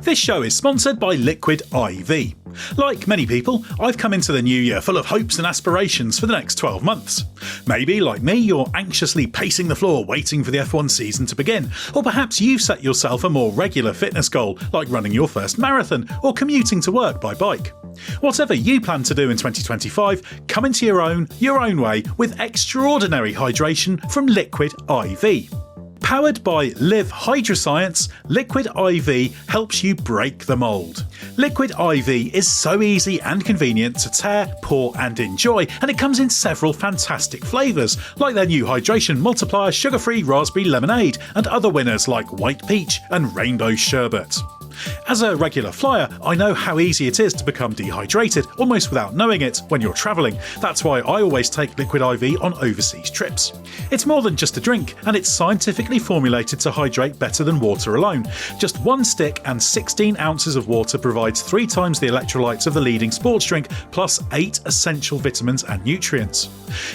This show is sponsored by Liquid IV. Like many people, I've come into the new year full of hopes and aspirations for the next 12 months. Maybe, like me, you're anxiously pacing the floor waiting for the F1 season to begin, or perhaps you've set yourself a more regular fitness goal, like running your first marathon or commuting to work by bike. Whatever you plan to do in 2025, come into your own way with extraordinary hydration from Liquid IV. Powered by Live Hydroscience, Liquid IV helps you break the mould. Liquid IV is so easy and convenient to tear, pour and enjoy, and it comes in several fantastic flavours, like their new Hydration Multiplier Sugar-Free Raspberry Lemonade, and other winners like White Peach and Rainbow Sherbet. As a regular flyer, I know how easy it is to become dehydrated, almost without knowing it, when you're travelling. That's why I always take Liquid IV on overseas trips. It's more than just a drink, and it's scientifically formulated to hydrate better than water alone. Just one stick and 16 ounces of water provides 3 times the electrolytes of the leading sports drink, plus 8 essential vitamins and nutrients.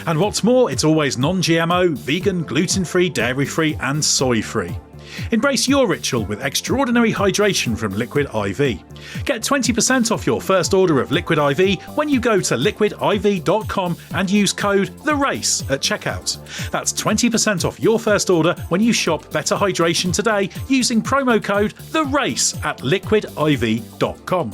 And what's more, it's always non-GMO, vegan, gluten-free, dairy-free and soy-free. Embrace your ritual with extraordinary hydration from Liquid IV. Get 20% off your first order of Liquid IV when you go to liquidiv.com and use code THERACE at checkout. That's 20% off your first order when you shop Better Hydration today using promo code THERACE at liquidiv.com.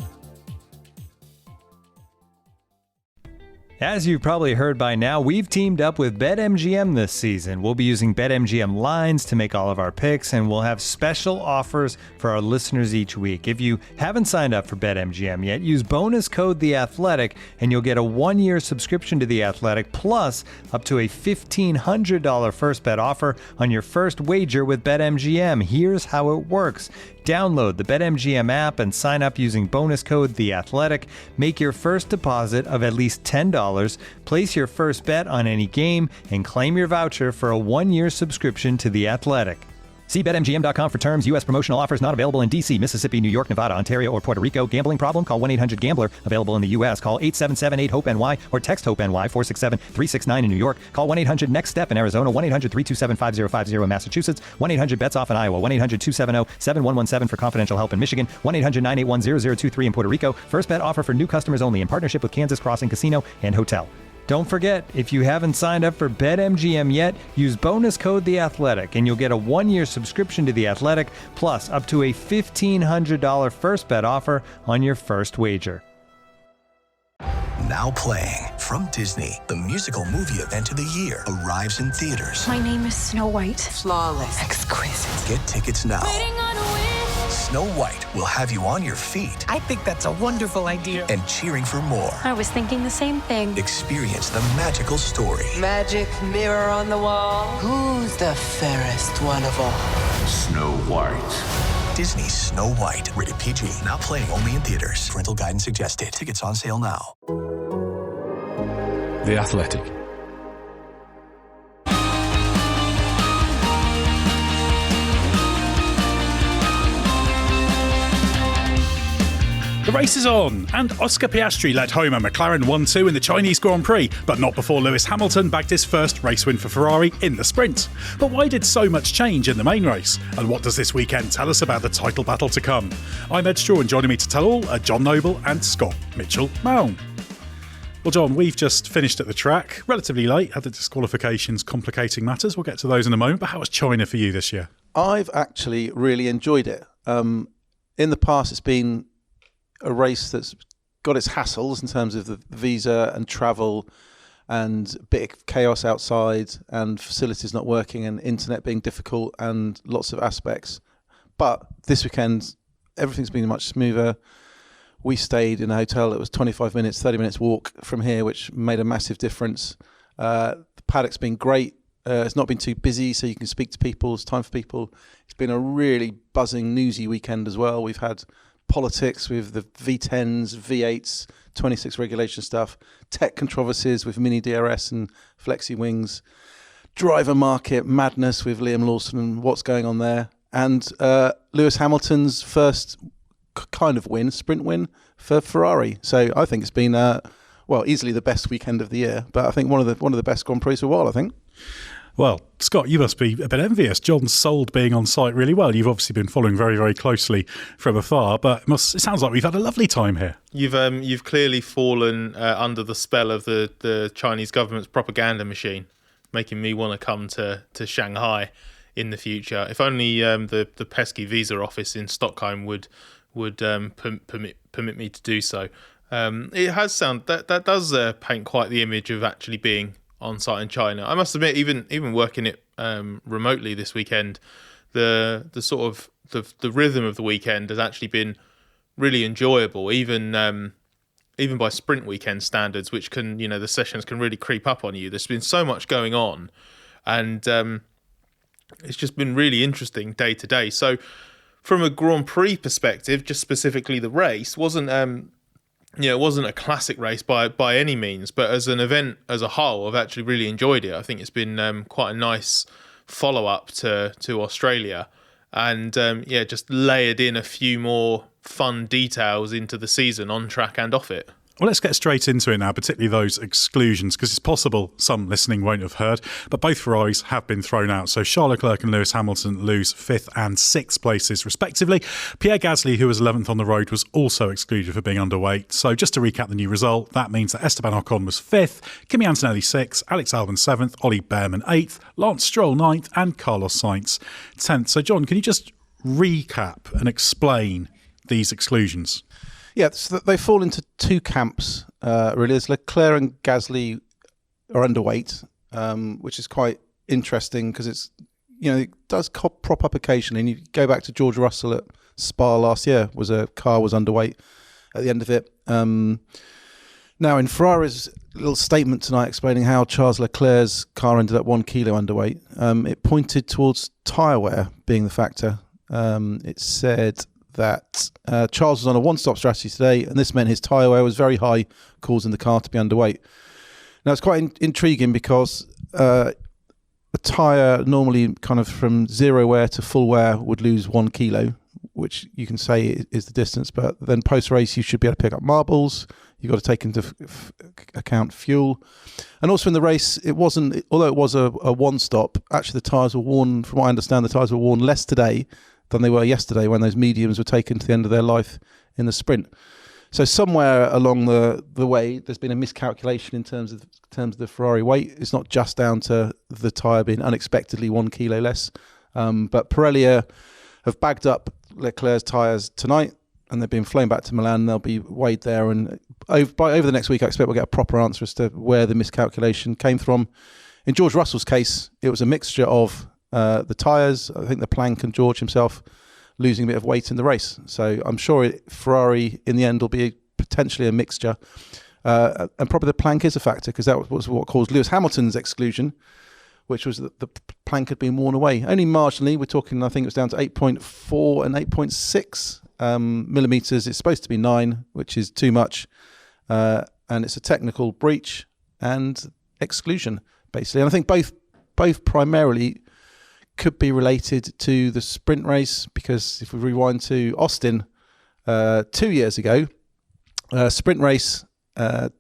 As you've probably heard by now, we've teamed up with BetMGM this season. We'll be using BetMGM lines to make all of our picks, and we'll have special offers for our listeners each week. If you haven't signed up for BetMGM yet, use bonus code THEATHLETIC, and you'll get a 1-year subscription to The Athletic, plus up to a $1,500 first bet offer on your first wager with BetMGM. Here's how it works. Download the BetMGM app and sign up using bonus code THEATHLETIC. Make your first deposit of at least $10, place your first bet on any game, and claim your voucher for a 1-year subscription to The Athletic. See BetMGM.com for terms. U.S. promotional offers not available in D.C., Mississippi, New York, Nevada, Ontario, or Puerto Rico. Gambling problem? Call 1-800-GAMBLER. Available in the U.S. Call 877-8-HOPE-NY or text HOPE-NY 467-369 in New York. Call 1-800-NEXT-STEP in Arizona. 1-800-327-5050 in Massachusetts. 1-800-BETS-OFF in Iowa. 1-800-270-7117 for confidential help in Michigan. 1-800-981-0023 in Puerto Rico. First bet offer for new customers only in partnership with Kansas Crossing Casino and Hotel. Don't forget, if you haven't signed up for BetMGM yet, use bonus code THEATHLETIC and you'll get a 1-year subscription to The Athletic, plus up to a $1,500 first bet offer on your first wager. Now playing from Disney, the musical movie event of the year arrives in theaters. My name is Snow White. Flawless. Exquisite. Get tickets now. Waiting on a wish. Snow White will have you on your feet I think that's a wonderful idea. and cheering for more. I was thinking the same thing. Experience the magical story. Magic mirror on the wall. Who's the fairest one of all? Snow White. Disney's Snow White, rated PG. Now playing only in theaters. Parental guidance suggested. Tickets on sale now. The Athletic. The race is on, and Oscar Piastri led home a McLaren 1-2 in the Chinese Grand Prix, but not before Lewis Hamilton bagged his first race win for Ferrari in the sprint. But why did so much change in the main race? And what does this weekend tell us about the title battle to come? I'm Edd Straw, and joining me to tell all are John Noble and Scott Mitchell-Malm. Well, John, we've just finished at the track, relatively late, had the disqualifications complicating matters. We'll get to those in a moment, but how was China for you this year? I've actually really enjoyed it. In the past, it's been a race that's got its hassles in terms of the visa and travel and a bit of chaos outside and facilities not working and internet being difficult and lots of aspects. But this weekend, everything's been much smoother. We stayed in a hotel that was 25 minutes, 30 minutes walk from here, which made a massive difference. The paddock's been great. It's not been too busy, so you can speak to people. It's time for people. It's been a really buzzing, newsy weekend as well. We've had politics with the V10s, V8s, 26 regulation stuff, tech controversies with mini DRS and flexi wings, driver market madness with Liam Lawson and what's going on there, and Lewis Hamilton's first kind of win, sprint win for Ferrari. So I think it's been easily the best weekend of the year, but I think one of the best Grand Prix for a while, I think. Well, Scott, you must be a bit envious. John's sold being on site really well. You've obviously been following very, very closely from afar, but it sounds like we've had a lovely time here. You've clearly fallen under the spell of the Chinese government's propaganda machine, making me want to come to Shanghai in the future. If only the pesky visa office in Stockholm would permit me to do so. It has that does paint quite the image of actually being on site in China. I must admit, even working it remotely this weekend, the sort of the rhythm of the weekend has actually been really enjoyable, even by sprint weekend standards, which can, the sessions can really creep up on you. There's been so much going on, and it's just been really interesting day to day. So from a Grand Prix perspective, just specifically the race wasn't it wasn't a classic race by any means, but as an event as a whole, I've actually really enjoyed it. I think it's been quite a nice follow-up to Australia, and just layered in a few more fun details into the season on track and off it. Well, let's get straight into it now, particularly those exclusions, because it's possible some listening won't have heard, but both Ferraris have been thrown out. So Charles Leclerc and Lewis Hamilton lose 5th and 6th places, respectively. Pierre Gasly, who was 11th on the road, was also excluded for being underweight. So just to recap the new result, that means that Esteban Ocon was 5th, Kimi Antonelli 6th, Alex Albon 7th, Ollie Behrman 8th, Lance Stroll 9th, and Carlos Sainz 10th. So John, can you just recap and explain these exclusions? Yeah, so they fall into two camps, really. As Leclerc and Gasly are underweight, which is quite interesting because it's, it does prop up occasionally. And you go back to George Russell at Spa last year, car was underweight at the end of it. Now, in Ferrari's little statement tonight explaining how Charles Leclerc's car ended up 1 kilo underweight, it pointed towards tyre wear being the factor. It said that Charles was on a one-stop strategy today, and this meant his tyre wear was very high, causing the car to be underweight. Now, it's quite intriguing because a tyre normally kind of from zero wear to full wear would lose 1 kilo, which you can say is the distance, but then post-race you should be able to pick up marbles. You've got to take into account fuel. And also in the race, although it was a one-stop, actually the tyres were worn, from what I understand, the tyres were worn less today than they were yesterday when those mediums were taken to the end of their life in the sprint. So somewhere along the way, there's been a miscalculation in terms of the Ferrari weight. It's not just down to the tyre being unexpectedly 1 kilo less. But Pirelli have bagged up Leclerc's tyres tonight, and they've been flown back to Milan. They'll be weighed there, and over the next week, I expect we'll get a proper answer as to where the miscalculation came from. In George Russell's case, it was a mixture of the tyres, I think the plank, and George himself losing a bit of weight in the race. So I'm sure Ferrari in the end will be potentially a mixture. And probably the plank is a factor because that was what caused Lewis Hamilton's exclusion, which was that the plank had been worn away. Only marginally. We're talking, I think it was down to 8.4 and 8.6 millimetres. It's supposed to be 9, which is too much. And it's a technical breach and exclusion, basically. And I think both primarily could be related to the sprint race, because if we rewind to Austin 2 years ago, sprint race,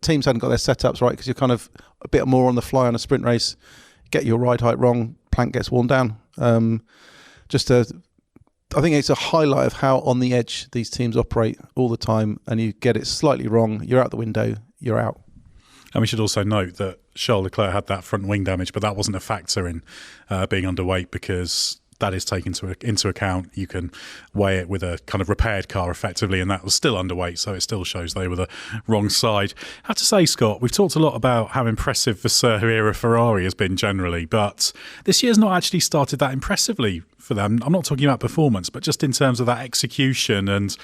teams hadn't got their setups right because you're kind of a bit more on the fly on a sprint race. Get your ride height wrong, plank gets worn down. I think it's a highlight of how on the edge these teams operate all the time, and you get it slightly wrong, you're out the window, you're out. And we should also note that Charles Leclerc had that front wing damage, but that wasn't a factor in being underweight because that is taken into account. You can weigh it with a kind of repaired car effectively, and that was still underweight, so it still shows they were the wrong side. I have to say, Scott, we've talked a lot about how impressive the Sir-era Ferrari has been generally, but this year's not actually started that impressively for them. I'm not talking about performance, but just in terms of that execution and,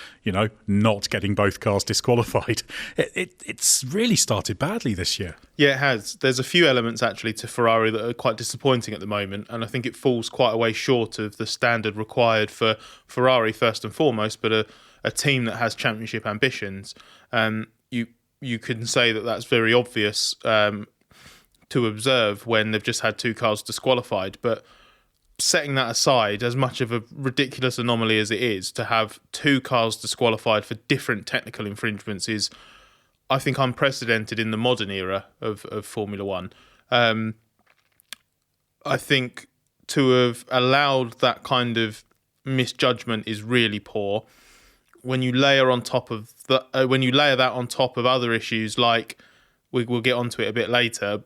not getting both cars disqualified. It's really started badly this year. Yeah, it has. There's a few elements actually to Ferrari that are quite disappointing at the moment, and I think it falls quite a way short of the standard required for Ferrari first and foremost, but a team that has championship ambitions. You can say that that's very obvious to observe when they've just had 2 cars disqualified, but setting that aside, as much of a ridiculous anomaly as it is, to have 2 cars disqualified for different technical infringements is, I think, unprecedented in the modern era of Formula One. I think to have allowed that kind of misjudgment is really poor. When you layer on top of that on top of other issues, like we'll get onto it a bit later,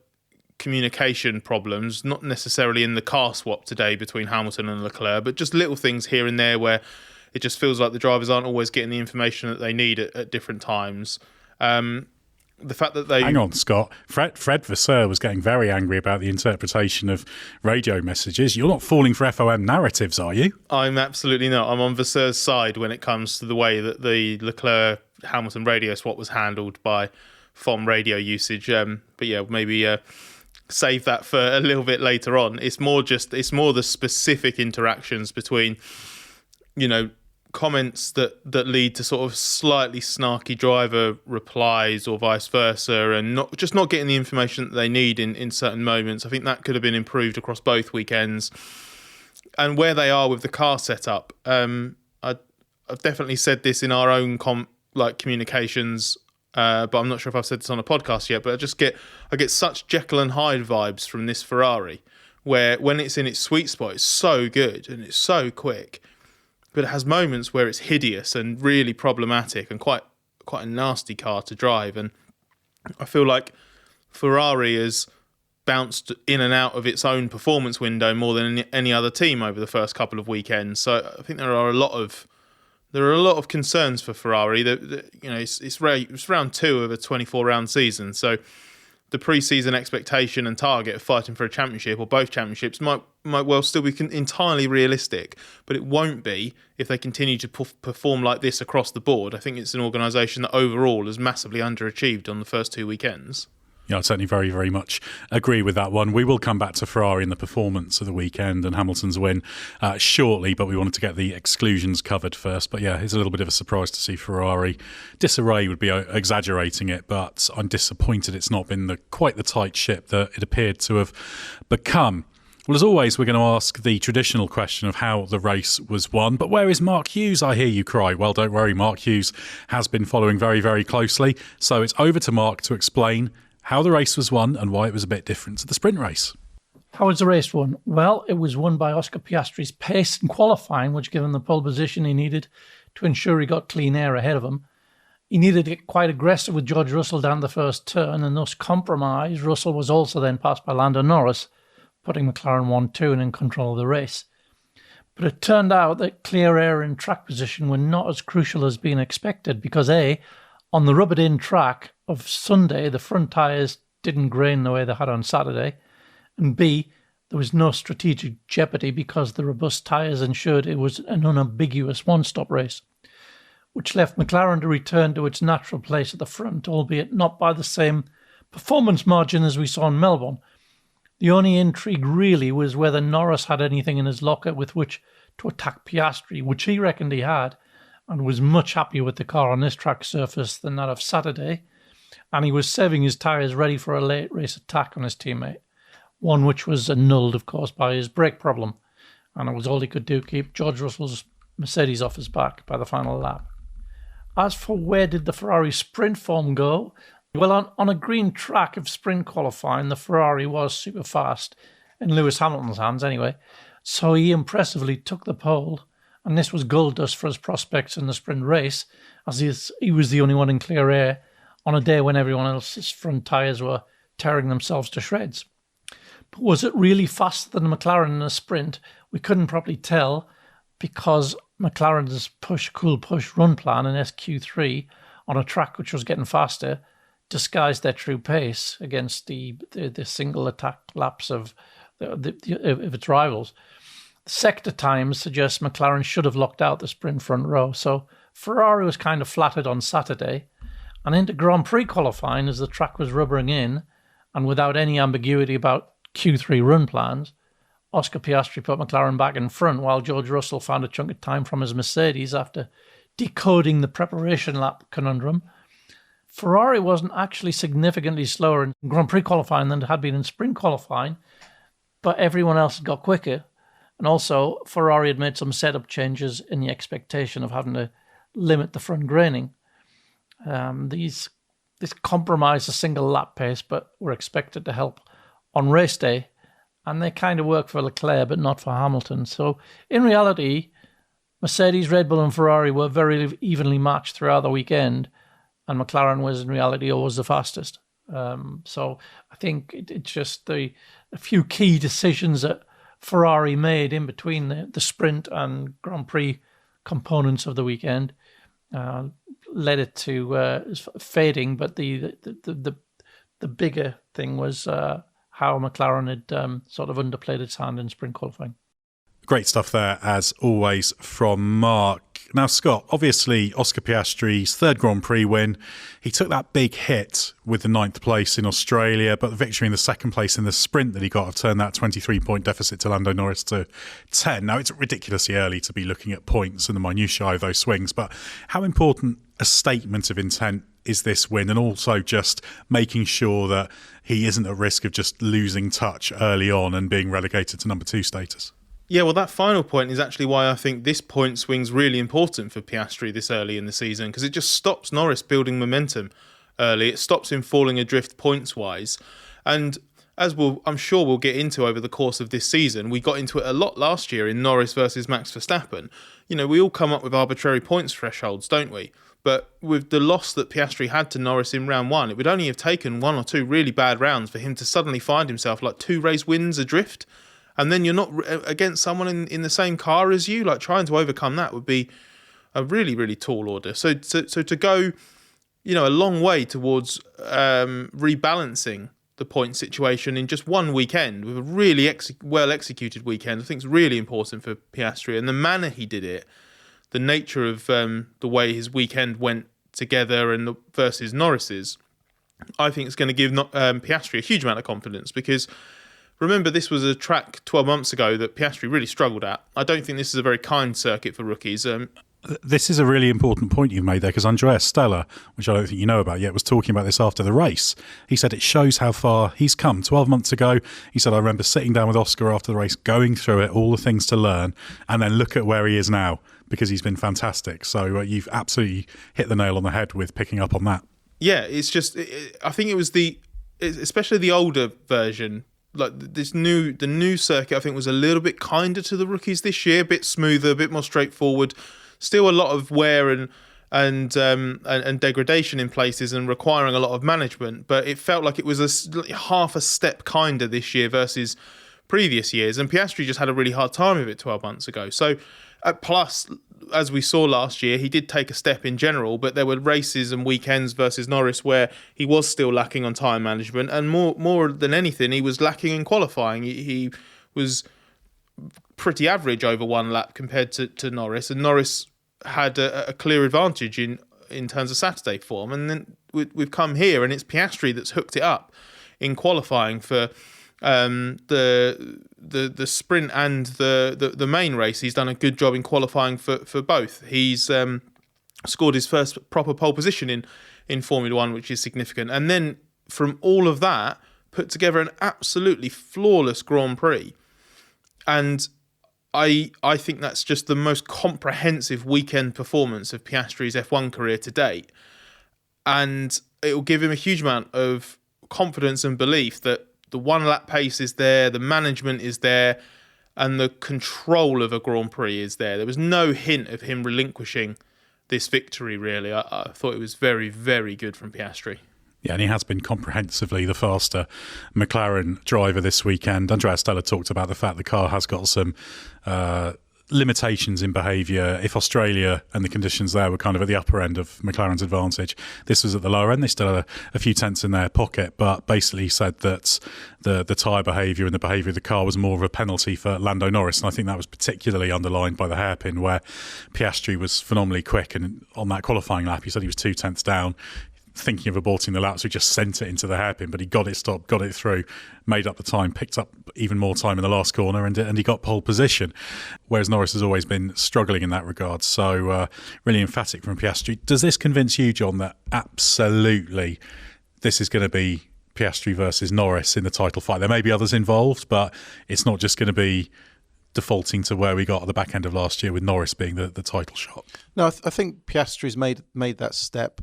communication problems, not necessarily in the car swap today between Hamilton and Leclerc, but just little things here and there where it just feels like the drivers aren't always getting the information that they need at different times. The fact that they... Hang on, Scott. Fred Vasseur was getting very angry about the interpretation of radio messages. You're not falling for FOM narratives, are you? I'm absolutely not. I'm on Vasseur's side when it comes to the way that the Leclerc-Hamilton radio swap was handled by FOM radio usage. But yeah, maybe save that for a little bit later on. It's more the specific interactions between, comments that lead to sort of slightly snarky driver replies or vice versa, and not getting the information that they need in certain moments. I think that could have been improved across both weekends. And where they are with the car setup, I've definitely said this in our own communications, but I'm not sure if I've said this on a podcast yet, but I get such Jekyll and Hyde vibes from this Ferrari, where when it's in its sweet spot, it's so good and it's so quick. But it has moments where it's hideous and really problematic and quite a nasty car to drive. And I feel like Ferrari has bounced in and out of its own performance window more than any other team over the first couple of weekends. So I think there are a lot of concerns for Ferrari. It's round 2 of a 24-round season, so the pre-season expectation and target of fighting for a championship or both championships might well still be entirely realistic, but it won't be if they continue to perform like this across the board. I think it's an organisation that overall has massively underachieved on the first 2 weekends. Yeah, I certainly very, very much agree with that one. We will come back to Ferrari and the performance of the weekend and Hamilton's win shortly, but we wanted to get the exclusions covered first. But yeah, it's a little bit of a surprise to see Ferrari. Disarray would be exaggerating it, but I'm disappointed it's not been quite the tight ship that it appeared to have become. Well, as always, we're going to ask the traditional question of how the race was won. But where is Mark Hughes, I hear you cry? Well, don't worry, Mark Hughes has been following very, very closely. So it's over to Mark to explain how the race was won and why it was a bit different to the sprint race. How was the race won? Well, it was won by Oscar Piastri's pace in qualifying, which gave him the pole position he needed to ensure he got clean air ahead of him. He needed to get quite aggressive with George Russell down the first turn, and thus compromise. Russell was also then passed by Lando Norris, putting McLaren 1-2 and in control of the race. But it turned out that clear air and track position were not as crucial as being expected because A, on the rubbered-in track of Sunday, the front tyres didn't grain the way they had on Saturday, and B, there was no strategic jeopardy because the robust tyres ensured it was an unambiguous one-stop race, which left McLaren to return to its natural place at the front, albeit not by the same performance margin as we saw in Melbourne. The only intrigue really was whether Norris had anything in his locker with which to attack Piastri, which he reckoned he had, and was much happier with the car on this track surface than that of Saturday, and he was saving his tyres ready for a late race attack on his teammate, one which was annulled, of course, by his brake problem, and it was all he could do to keep George Russell's Mercedes off his back by the final lap. As for where did the Ferrari sprint form go, well, on a green track of sprint qualifying, the Ferrari was super fast, in Lewis Hamilton's hands anyway, so he impressively took the pole, and this was gold dust for his prospects in the sprint race, as he was the only one in clear air on a day when everyone else's front tyres were tearing themselves to shreds. But was it really faster than McLaren in a sprint? We couldn't probably tell because McLaren's push run plan in SQ3 on a track which was getting faster disguised their true pace against the single attack laps of its rivals. Sector times suggest McLaren should have locked out the sprint front row, so Ferrari was kind of flattered on Saturday, and into Grand Prix qualifying as the track was rubbering in, and without any ambiguity about Q3 run plans, Oscar Piastri put McLaren back in front while George Russell found a chunk of time from his Mercedes after decoding the preparation lap conundrum. Ferrari wasn't actually significantly slower in Grand Prix qualifying than it had been in sprint qualifying, but everyone else had got quicker. And also, Ferrari had made some setup changes in the expectation of having to limit the front graining. This compromised a single lap pace, but were expected to help on race day. and they kind of work for Leclerc, but not for Hamilton. So in reality, Mercedes, Red Bull and Ferrari were very evenly matched throughout the weekend, and McLaren was in reality always the fastest. So I think it's just a few key decisions that Ferrari made in between the sprint and Grand Prix components of the weekend led it to fading. But the bigger thing was how McLaren had sort of underplayed its hand in sprint qualifying. Great stuff there, as always, from Mark. Now, Scott, obviously Oscar Piastri's third Grand Prix win. He took that big hit with the 9th place in Australia, but the victory in the 2nd place in the sprint that he got turned that 23-point deficit to Lando Norris to 10. Now, it's ridiculously early to be looking at points and the minutiae of those swings, but how important a statement of intent is this win, and also just making sure that he isn't at risk of just losing touch early on and being relegated to number 2 status? Yeah, well, that final point is actually why I think this point swing's really important for Piastri this early in the season, because it just stops Norris building momentum early. It stops him falling adrift points-wise. And as I'm sure we'll get into over the course of this season, we got into it a lot last year in Norris versus Max Verstappen. You know, we all come up with arbitrary points thresholds, don't we? But with the loss that Piastri had to Norris in round 1, it would only have taken 1 or 2 really bad rounds for him to suddenly find himself like 2 race wins adrift. And then you're not against someone in the same car as you. Like, trying to overcome that would be a really, really tall order. So to go, you know, a long way towards rebalancing the point situation in just one weekend with a really well executed weekend, I think is really important for Piastri. And the manner he did it, the nature of the way his weekend went together and versus Norris's, I think it's going to give Piastri a huge amount of confidence, because remember, this was a track 12 months ago that Piastri really struggled at. I don't think this is a very kind circuit for rookies. This is a really important point you've made there, because Andrea Stella, which I don't think you know about yet, was talking about this after the race. He said it shows how far he's come. 12 months ago, he said, I remember sitting down with Oscar after the race, going through it, all the things to learn, and then look at where he is now, because he's been fantastic. So you've absolutely hit the nail on the head with picking up on that. Yeah, it's just, I think it was especially the older version, like the new circuit, I think was a little bit kinder to the rookies this year, a bit smoother, a bit more straightforward. Still a lot of wear and degradation in places and requiring a lot of management, but it felt like it was half a step kinder this year versus previous years. And Piastri just had a really hard time of it 12 months ago. So plus, as we saw last year, he did take a step in general, but there were races and weekends versus Norris where he was still lacking on time management, and more than anything, he was lacking in qualifying. He was pretty average over one lap compared to Norris, and Norris had a clear advantage in terms of Saturday form. And then we've come here, and it's Piastri that's hooked it up in qualifying for the sprint and the main race. He's done a good job in qualifying for both. He's scored his first proper pole position in Formula One, which is significant. And then from all of that, put together an absolutely flawless Grand Prix. And I think that's just the most comprehensive weekend performance of Piastri's F1 career to date. And it will give him a huge amount of confidence and belief that the one lap pace is there, the management is there, and the control of a Grand Prix is there. There was no hint of him relinquishing this victory, really. I thought it was very, very good from Piastri. Yeah, and he has been comprehensively the faster McLaren driver this weekend. Andrea Stella talked about the fact the car has got some limitations in behaviour. If Australia and the conditions there were kind of at the upper end of McLaren's advantage, this was at the lower end. They still had a few tenths in their pocket, but basically said that the tyre behaviour and the behaviour of the car was more of a penalty for Lando Norris. And I think that was particularly underlined by the hairpin, where Piastri was phenomenally quick, and on that qualifying lap he said he was 2 tenths down, thinking of aborting the lap, so he just sent it into the hairpin, but he got it stopped, got it through, made up the time, picked up even more time in the last corner, and he got pole position, whereas Norris has always been struggling in that regard. So really emphatic from Piastri. Does this convince you, John, that absolutely this is going to be Piastri versus Norris in the title fight? There may be others involved, but it's not just going to be defaulting to where we got at the back end of last year with Norris being the title shot. No, I think Piastri's made that step.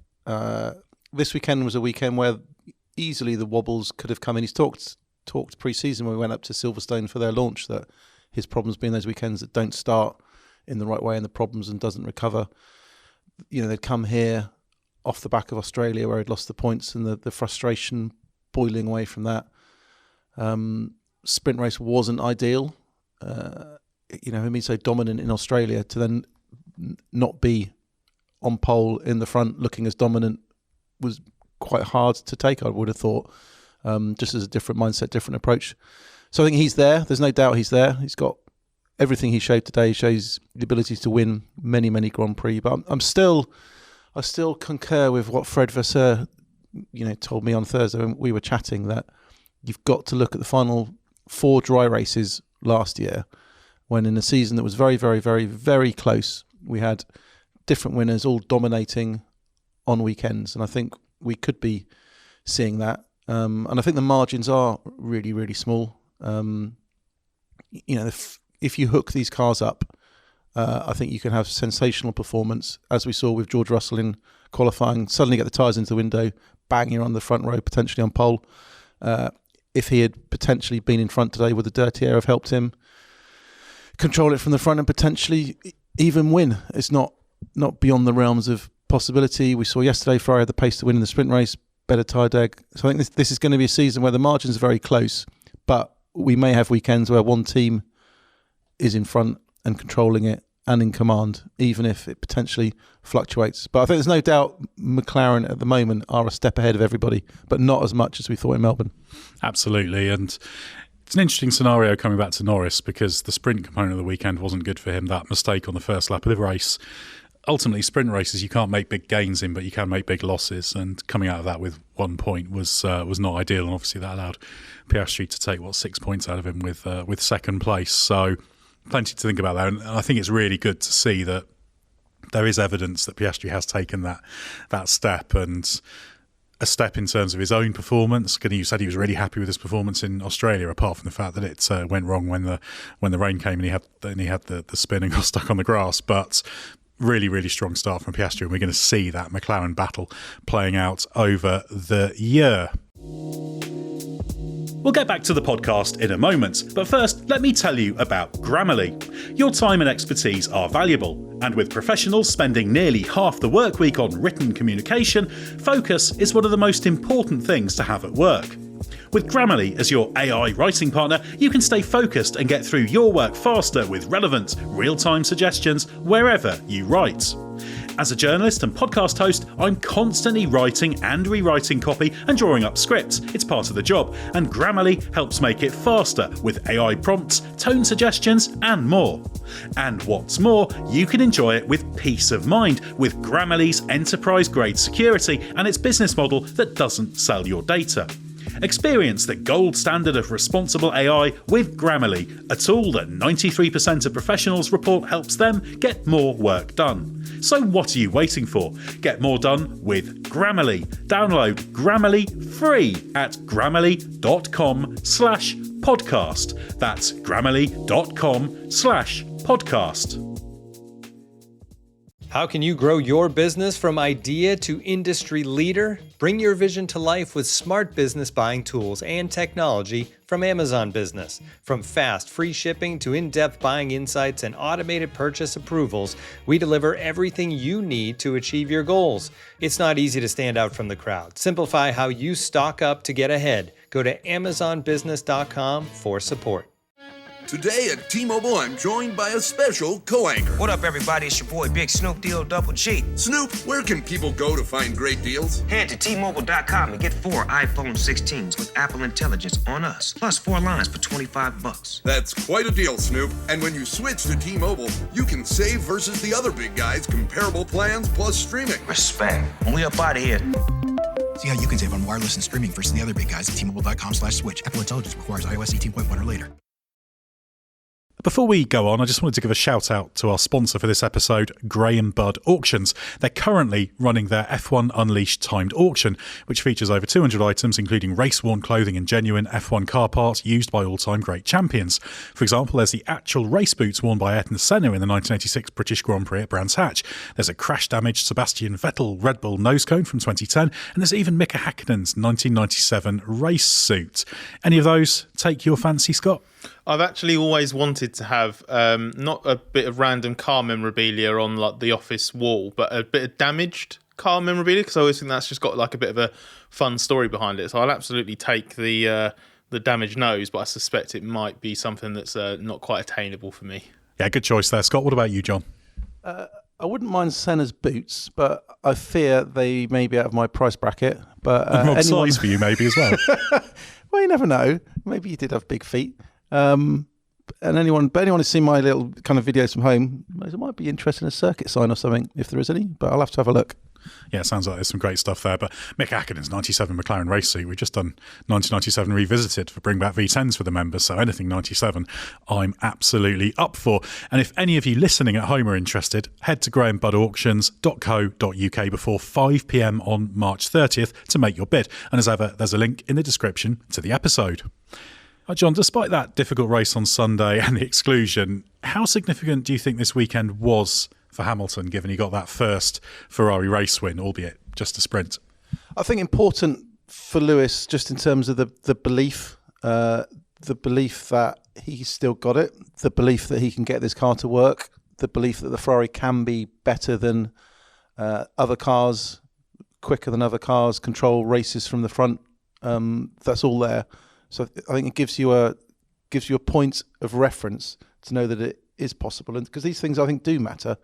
This weekend was a weekend where easily the wobbles could have come in. He's talked talked pre-season when we went up to Silverstone for their launch that his problems being those weekends that don't start in the right way and the problems and doesn't recover. They'd come here off the back of Australia where he'd lost the points and the frustration boiling away from that. Sprint race wasn't ideal. Him being so dominant in Australia to then not be on pole in the front looking as dominant was quite hard to take, I would have thought, just as a different mindset, different approach. So I think he's there. There's no doubt he's there. He's got everything he showed today. He shows the ability to win many, many Grand Prix. But I still concur with what Fred Vasseur, told me on Thursday when we were chatting, that you've got to look at the final 4 dry races last year, when in a season that was very, very, very, very close, we had different winners all dominating on weekends. And I think we could be seeing that. And I think the margins are really, really small. If you hook these cars up, I think you can have sensational performance, as we saw with George Russell in qualifying, suddenly get the tyres into the window, banging on the front row, potentially on pole. If he had potentially been in front today, would the dirty air have helped him control it from the front and potentially even win? It's not beyond the realms of possibility. We saw yesterday Ferrari had the pace to win in the sprint race, better tyre deg. So I think this is going to be a season where the margins are very close, but we may have weekends where one team is in front and controlling it and in command, even if it potentially fluctuates. But I think there's no doubt McLaren at the moment are a step ahead of everybody, but not as much as we thought in Melbourne. Absolutely. And it's an interesting scenario coming back to Norris, because the sprint component of the weekend wasn't good for him. That mistake on the first lap of the race. Ultimately, sprint races you can't make big gains in, but you can make big losses. And coming out of that with 1 point was not ideal. And obviously that allowed Piastri to take 6 points out of him with second place. So plenty to think about there. And I think it's really good to see that there is evidence that Piastri has taken that step, and a step in terms of his own performance. You said he was really happy with his performance in Australia, apart from the fact that it went wrong when the rain came and he had the spin and got stuck on the grass. But really, really strong start from Piastri, and we're going to see that McLaren battle playing out over the year. We'll get back to the podcast in a moment, but first, let me tell you about Grammarly. Your time and expertise are valuable, and with professionals spending nearly half the work week on written communication, focus is one of the most important things to have at work. With Grammarly as your AI writing partner, you can stay focused and get through your work faster with relevant, real-time suggestions wherever you write. As a journalist and podcast host, I'm constantly writing and rewriting copy and drawing up scripts. It's part of the job, and Grammarly helps make it faster with AI prompts, tone suggestions, and more. And what's more, you can enjoy it with peace of mind with Grammarly's enterprise-grade security and its business model that doesn't sell your data. Experience the gold standard of responsible AI with Grammarly, a tool that 93% of professionals report helps them get more work done. So what are you waiting for? Get more done with Grammarly. Download Grammarly free at grammarly.com/podcast. That's grammarly.com/podcast. How can you grow your business from idea to industry leader? Bring your vision to life with smart business buying tools and technology from Amazon Business. From fast, free shipping to in-depth buying insights and automated purchase approvals, we deliver everything you need to achieve your goals. It's not easy to stand out from the crowd. Simplify how you stock up to get ahead. Go to amazonbusiness.com for support. Today at T-Mobile, I'm joined by a special co-anchor. What up, everybody? It's your boy, Big Snoop Deal Double G. Snoop, where can people go to find great deals? Head to T-Mobile.com and get 4 iPhone 16s with Apple Intelligence on us, plus 4 lines for $25. That's quite a deal, Snoop. And when you switch to T-Mobile, you can save versus the other big guys' comparable plans plus streaming. Respect. We up out of here. See how you can save on wireless and streaming versus the other big guys at T-Mobile.com/switch. Apple Intelligence requires iOS 18.1 or later. Before we go on, I just wanted to give a shout out to our sponsor for this episode, Graham Budd Auctions. They're currently running their F1 Unleashed timed auction, which features over 200 items, including race-worn clothing and genuine F1 car parts used by all-time great champions. For example, there's the actual race boots worn by Ayrton Senna in the 1986 British Grand Prix at Brands Hatch. There's a crash-damaged Sebastian Vettel Red Bull nose cone from 2010, and there's even Mika Häkkinen's 1997 race suit. Any of those take your fancy, Scott? I've actually always wanted to have not a bit of random car memorabilia on like the office wall, but a bit of damaged car memorabilia, because I always think that's just got like a bit of a fun story behind it. So I'll absolutely take the damaged nose, but I suspect it might be something that's not quite attainable for me. Yeah, good choice there, Scott. What about you, John? I wouldn't mind Senna's boots, but I fear they may be out of my price bracket. But wrong size for you, maybe, as well. Well, you never know. Maybe you did have big feet. And anyone who's seen my little kind of videos from home, it might be interested in a circuit sign or something, if there is any, but I'll have to have a look. Yeah, it sounds like there's some great stuff there. But Mika Häkkinen's 97 McLaren race suit, we've just done 1997 revisited for Bring Back V10s for the members, so anything 97 I'm absolutely up for. And if any of you listening at home are interested, head to grahambuddauctions.co.uk before 5 p.m. on March 30th to make your bid. And as ever, there's a link in the description to the episode. John, despite that difficult race on Sunday and the exclusion, how significant do you think this weekend was for Hamilton, given he got that first Ferrari race win, albeit just a sprint? I think important for Lewis, just in terms of the belief that he's still got it, the belief that he can get this car to work, the belief that the Ferrari can be better than other cars, quicker than other cars, control races from the front. That's all there. So I think it gives you a point of reference to know that it is possible, and because these things I think do matter.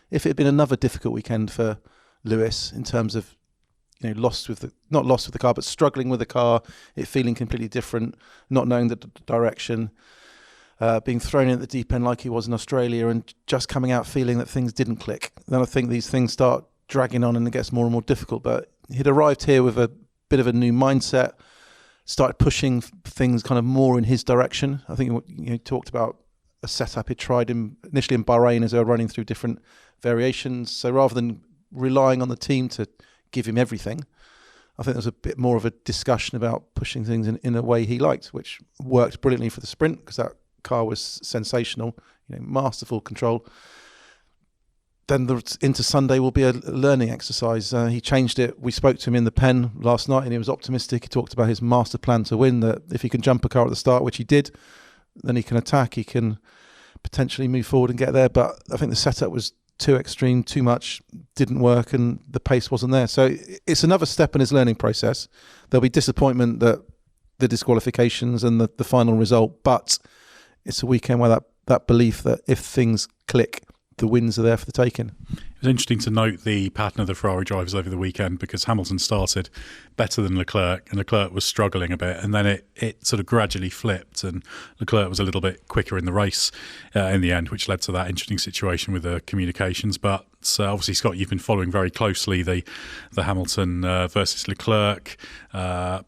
If it had been another difficult weekend for Lewis in terms of not lost with the car, but struggling with the car, it feeling completely different, not knowing the direction, being thrown in at the deep end like he was in Australia, and just coming out feeling that things didn't click, then I think these things start dragging on and it gets more and more difficult. But he'd arrived here with a bit of a new mindset, started pushing things kind of more in his direction. I think he talked about a setup he'd tried initially in Bahrain as they were running through different variations. So rather than relying on the team to give him everything, I think there was a bit more of a discussion about pushing things in a way he liked, which worked brilliantly for the sprint because that car was sensational, masterful control. Then into Sunday will be a learning exercise. He changed it. We spoke to him in the pen last night and he was optimistic. He talked about his master plan to win, that if he can jump a car at the start, which he did, then he can attack, he can potentially move forward and get there. But I think the setup was too extreme, too much, didn't work, and the pace wasn't there. So it's another step in his learning process. There'll be disappointment that the disqualifications and the final result, but it's a weekend where that belief that if things click, the wins are there for the taking. It was interesting to note the pattern of the Ferrari drivers over the weekend, because Hamilton started better than Leclerc and Leclerc was struggling a bit, and then it sort of gradually flipped and Leclerc was a little bit quicker in the race in the end, which led to that interesting situation with the communications. But obviously, Scott, you've been following very closely the Hamilton versus Leclerc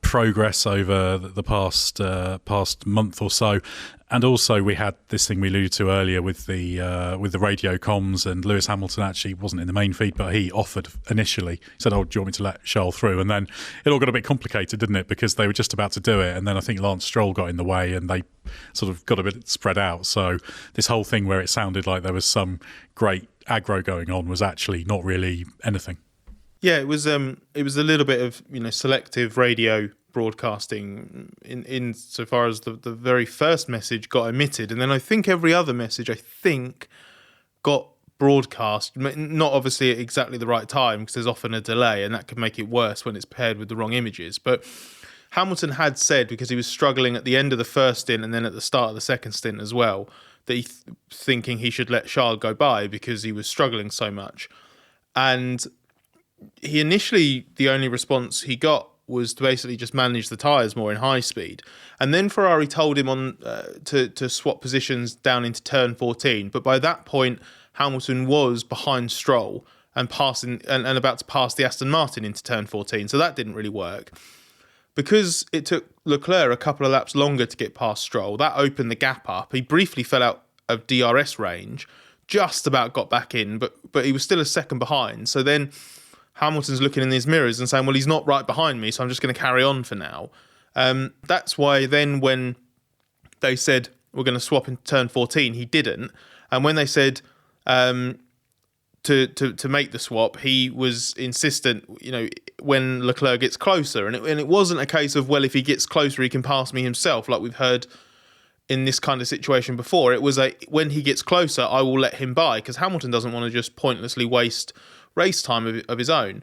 progress over the past month or so. And also, we had this thing we alluded to earlier with the radio comms, and Lewis Hamilton actually wasn't in the main feed, but he offered initially. He said, "Oh, do you want me to let Charles through?" And then it all got a bit complicated, didn't it? Because they were just about to do it, and then I think Lance Stroll got in the way, and they sort of got a bit spread out. So this whole thing where it sounded like there was some great aggro going on was actually not really anything. Yeah, it was a little bit of selective radio broadcasting in so far as the very first message got omitted, and then I think every other message got broadcast, not obviously at exactly the right time because there's often a delay and that could make it worse when it's paired with the wrong images. But Hamilton had said, because he was struggling at the end of the first stint and then at the start of the second stint as well, that he thinking he should let Charles go by because he was struggling so much. And he initially, the only response he got was to basically just manage the tyres more in high speed. And then Ferrari told him on to swap positions down into turn 14. But by that point, Hamilton was behind Stroll and passing and about to pass the Aston Martin into turn 14. So that didn't really work. Because it took Leclerc a couple of laps longer to get past Stroll, that opened the gap up. He briefly fell out of DRS range, just about got back in, but he was still a second behind. So then Hamilton's looking in his mirrors and saying, well, he's not right behind me, so I'm just going to carry on for now. That's why then when they said we're going to swap in turn 14, he didn't. And when they said to make the swap, he was insistent, when Leclerc gets closer. And it wasn't a case of, well, if he gets closer, he can pass me himself, like we've heard in this kind of situation before. It was when he gets closer, I will let him by, because Hamilton doesn't want to just pointlessly waste race time of his own.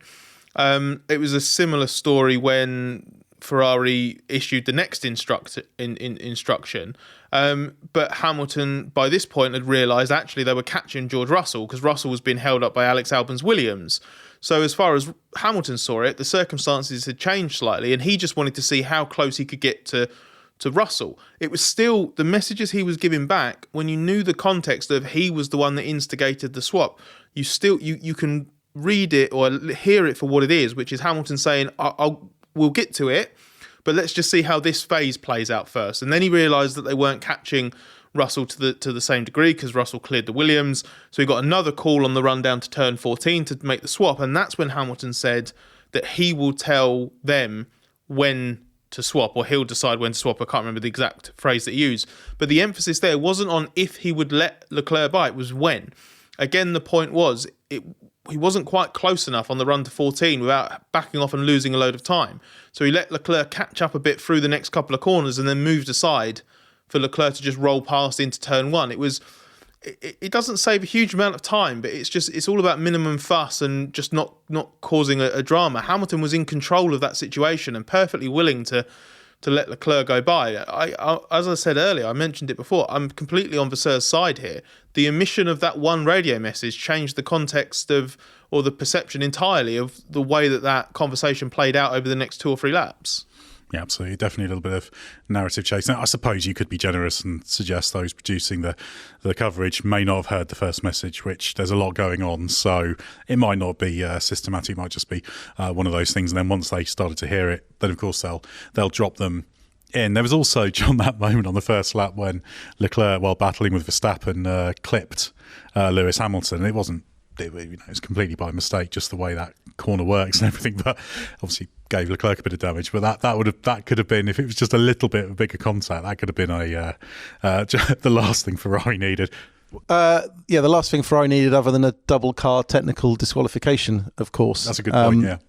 It was a similar story when Ferrari issued the next instruction. But Hamilton, by this point, had realised actually they were catching George Russell, because Russell was being held up by Alex Albon's Williams. So as far as Hamilton saw it, the circumstances had changed slightly, and he just wanted to see how close he could get to Russell. It was still the messages he was giving back, when you knew the context of he was the one that instigated the swap, you can read it or hear it for what it is, which is Hamilton saying, we'll get to it, but let's just see how this phase plays out first. And then he realised that they weren't catching Russell to the same degree, because Russell cleared the Williams. So he got another call on the run down to turn 14 to make the swap. And that's when Hamilton said that he will tell them when to swap, or he'll decide when to swap. I can't remember the exact phrase that he used. But the emphasis there wasn't on if he would let Leclerc by, it was when. Again, the point was, he wasn't quite close enough on the run to 14 without backing off and losing a load of time. So he let Leclerc catch up a bit through the next couple of corners and then moved aside for Leclerc to just roll past into turn 1. It doesn't save a huge amount of time, but it's all about minimum fuss and just not causing a drama. Hamilton was in control of that situation and perfectly willing to let Leclerc go by. As I said earlier, I mentioned it before, I'm completely on Vasseurs' side here. The omission of that one radio message changed the context or the perception entirely of the way that conversation played out over the next 2 or 3 laps. Yeah, absolutely. Definitely a little bit of narrative chase. Now, I suppose you could be generous and suggest those producing the coverage may not have heard the first message, which there's a lot going on. So it might not be systematic. It might just be one of those things. And then once they started to hear it, then of course they'll drop them in. There was also, John, that moment on the first lap when Leclerc, while battling with Verstappen, clipped Lewis Hamilton. It wasn't, it was completely by mistake, just the way that corner works and everything, but obviously gave Leclerc a bit of damage. But that could have been, if it was just a little bit of bigger contact, that could have been the last thing Ferrari needed. The last thing Ferrari needed, other than a double car technical disqualification, of course. That's a good point.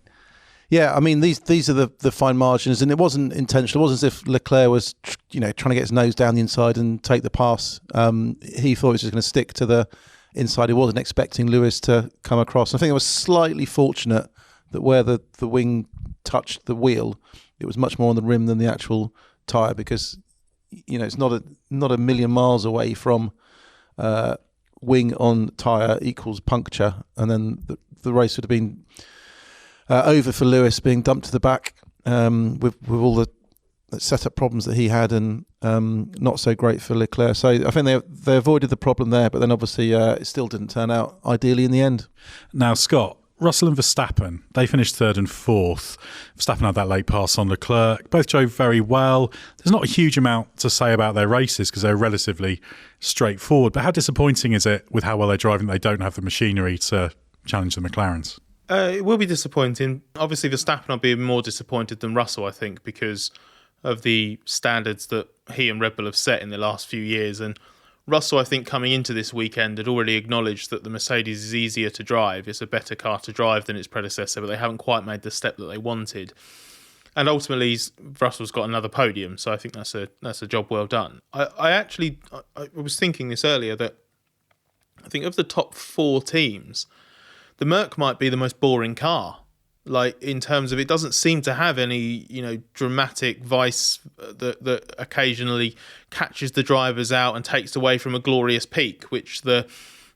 Yeah, I mean, these are the fine margins, and it wasn't intentional. It wasn't as if Leclerc was trying to get his nose down the inside and take the pass. He thought he was just going to stick to the inside. He wasn't expecting Lewis to come across. I think it was slightly fortunate that where the wing touched the wheel, it was much more on the rim than the actual tyre, because it's not a million miles away from wing on tyre equals puncture, and then the race would have been over for Lewis, being dumped to the back with all the setup problems that he had, and not so great for Leclerc. So I think they avoided the problem there, but then obviously it still didn't turn out ideally in the end. Now, Scott, Russell and Verstappen, they finished 3rd and 4th. Verstappen had that late pass on Leclerc. Both drove very well. There's not a huge amount to say about their races because they're relatively straightforward, but how disappointing is it with how well they're driving that they don't have the machinery to challenge the McLarens? It will be disappointing. Obviously, Verstappen will be more disappointed than Russell, I think, because of the standards that he and Red Bull have set in the last few years. And Russell, I think, coming into this weekend, had already acknowledged that the Mercedes is easier to drive. It's a better car to drive than its predecessor, but they haven't quite made the step that they wanted. And ultimately, Russell's got another podium, so I think that's a job well done. I was thinking this earlier, that I think of the top 4 teams, the Merc might be the most boring car. Like, in terms of, it doesn't seem to have any, dramatic vice that occasionally catches the drivers out and takes away from a glorious peak, which the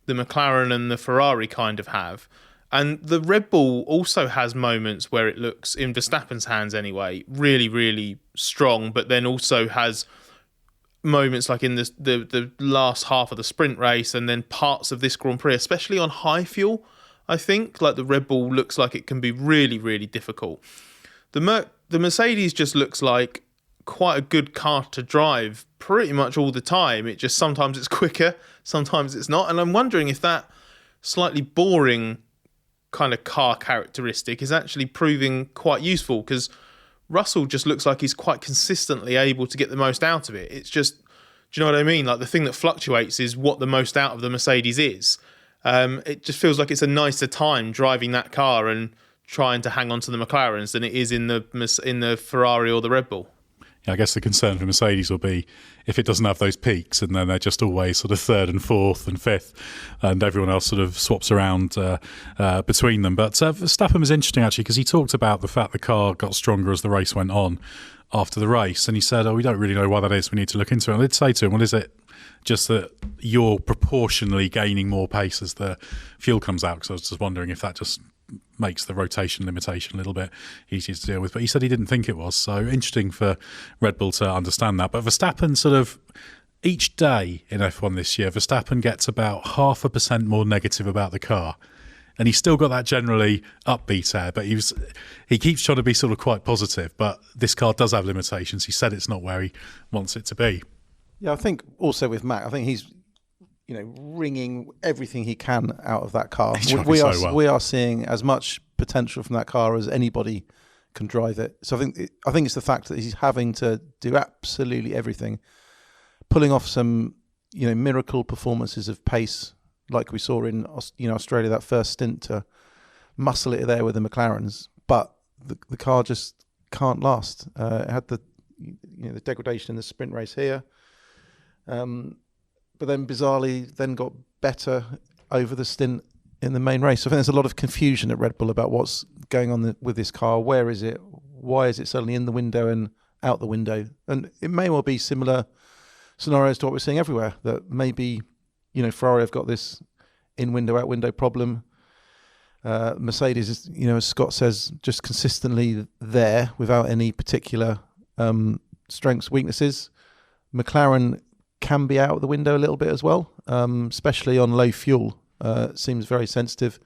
McLaren and the Ferrari kind of have. And the Red Bull also has moments where it looks, in Verstappen's hands anyway, really, really strong, but then also has moments like in the last half of the sprint race and then parts of this Grand Prix, especially on high fuel. I think, like, the Red Bull looks like it can be really, really difficult. The Mercedes just looks like quite a good car to drive pretty much all the time. Sometimes it's quicker, sometimes it's not. And I'm wondering if that slightly boring kind of car characteristic is actually proving quite useful, because Russell just looks like he's quite consistently able to get the most out of it. It's just, do you know what I mean? Like, the thing that fluctuates is what the most out of the Mercedes is. It just feels like it's a nicer time driving that car and trying to hang on to the McLarens than it is in the Ferrari or the Red Bull. Yeah, I guess the concern for Mercedes will be if it doesn't have those peaks, and then they're just always sort of third and fourth and fifth, and everyone else sort of swaps around between them. But Verstappen was interesting, actually, because he talked about the fact the car got stronger as the race went on after the race, and he said, we don't really know why that is. We need to look into it. And I did say to him, well, is it just that you're proportionally gaining more pace as the fuel comes out? Because I was just wondering if that just makes the rotation limitation a little bit easier to deal with. But he said he didn't think it was. So interesting for Red Bull to understand that. But Verstappen sort of, each day in F1 this year, Verstappen gets about 0.5% more negative about the car. And he's still got that generally upbeat air, but he keeps trying to be sort of quite positive. But this car does have limitations. He said it's not where he wants it to be. Yeah, I think also with Mac, I think he's wringing everything he can out of that car. We are seeing as much potential from that car as anybody can drive it. So I think it's the fact that he's having to do absolutely everything, pulling off some miracle performances of pace, like we saw in Australia, that first stint, to muscle it there with the McLarens. But the car just can't last. It had the degradation in the sprint race here. But then bizarrely then got better over the stint in the main race. So I think there's a lot of confusion at Red Bull about what's going on with this car. Where is it? Why is it suddenly in the window and out the window? And it may well be similar scenarios to what we're seeing everywhere, that maybe, Ferrari have got this in-window, out-window problem. Mercedes is, as Scott says, just consistently there without any particular strengths, weaknesses. McLaren can be out of the window a little bit as well, especially on low fuel. Seems very sensitive.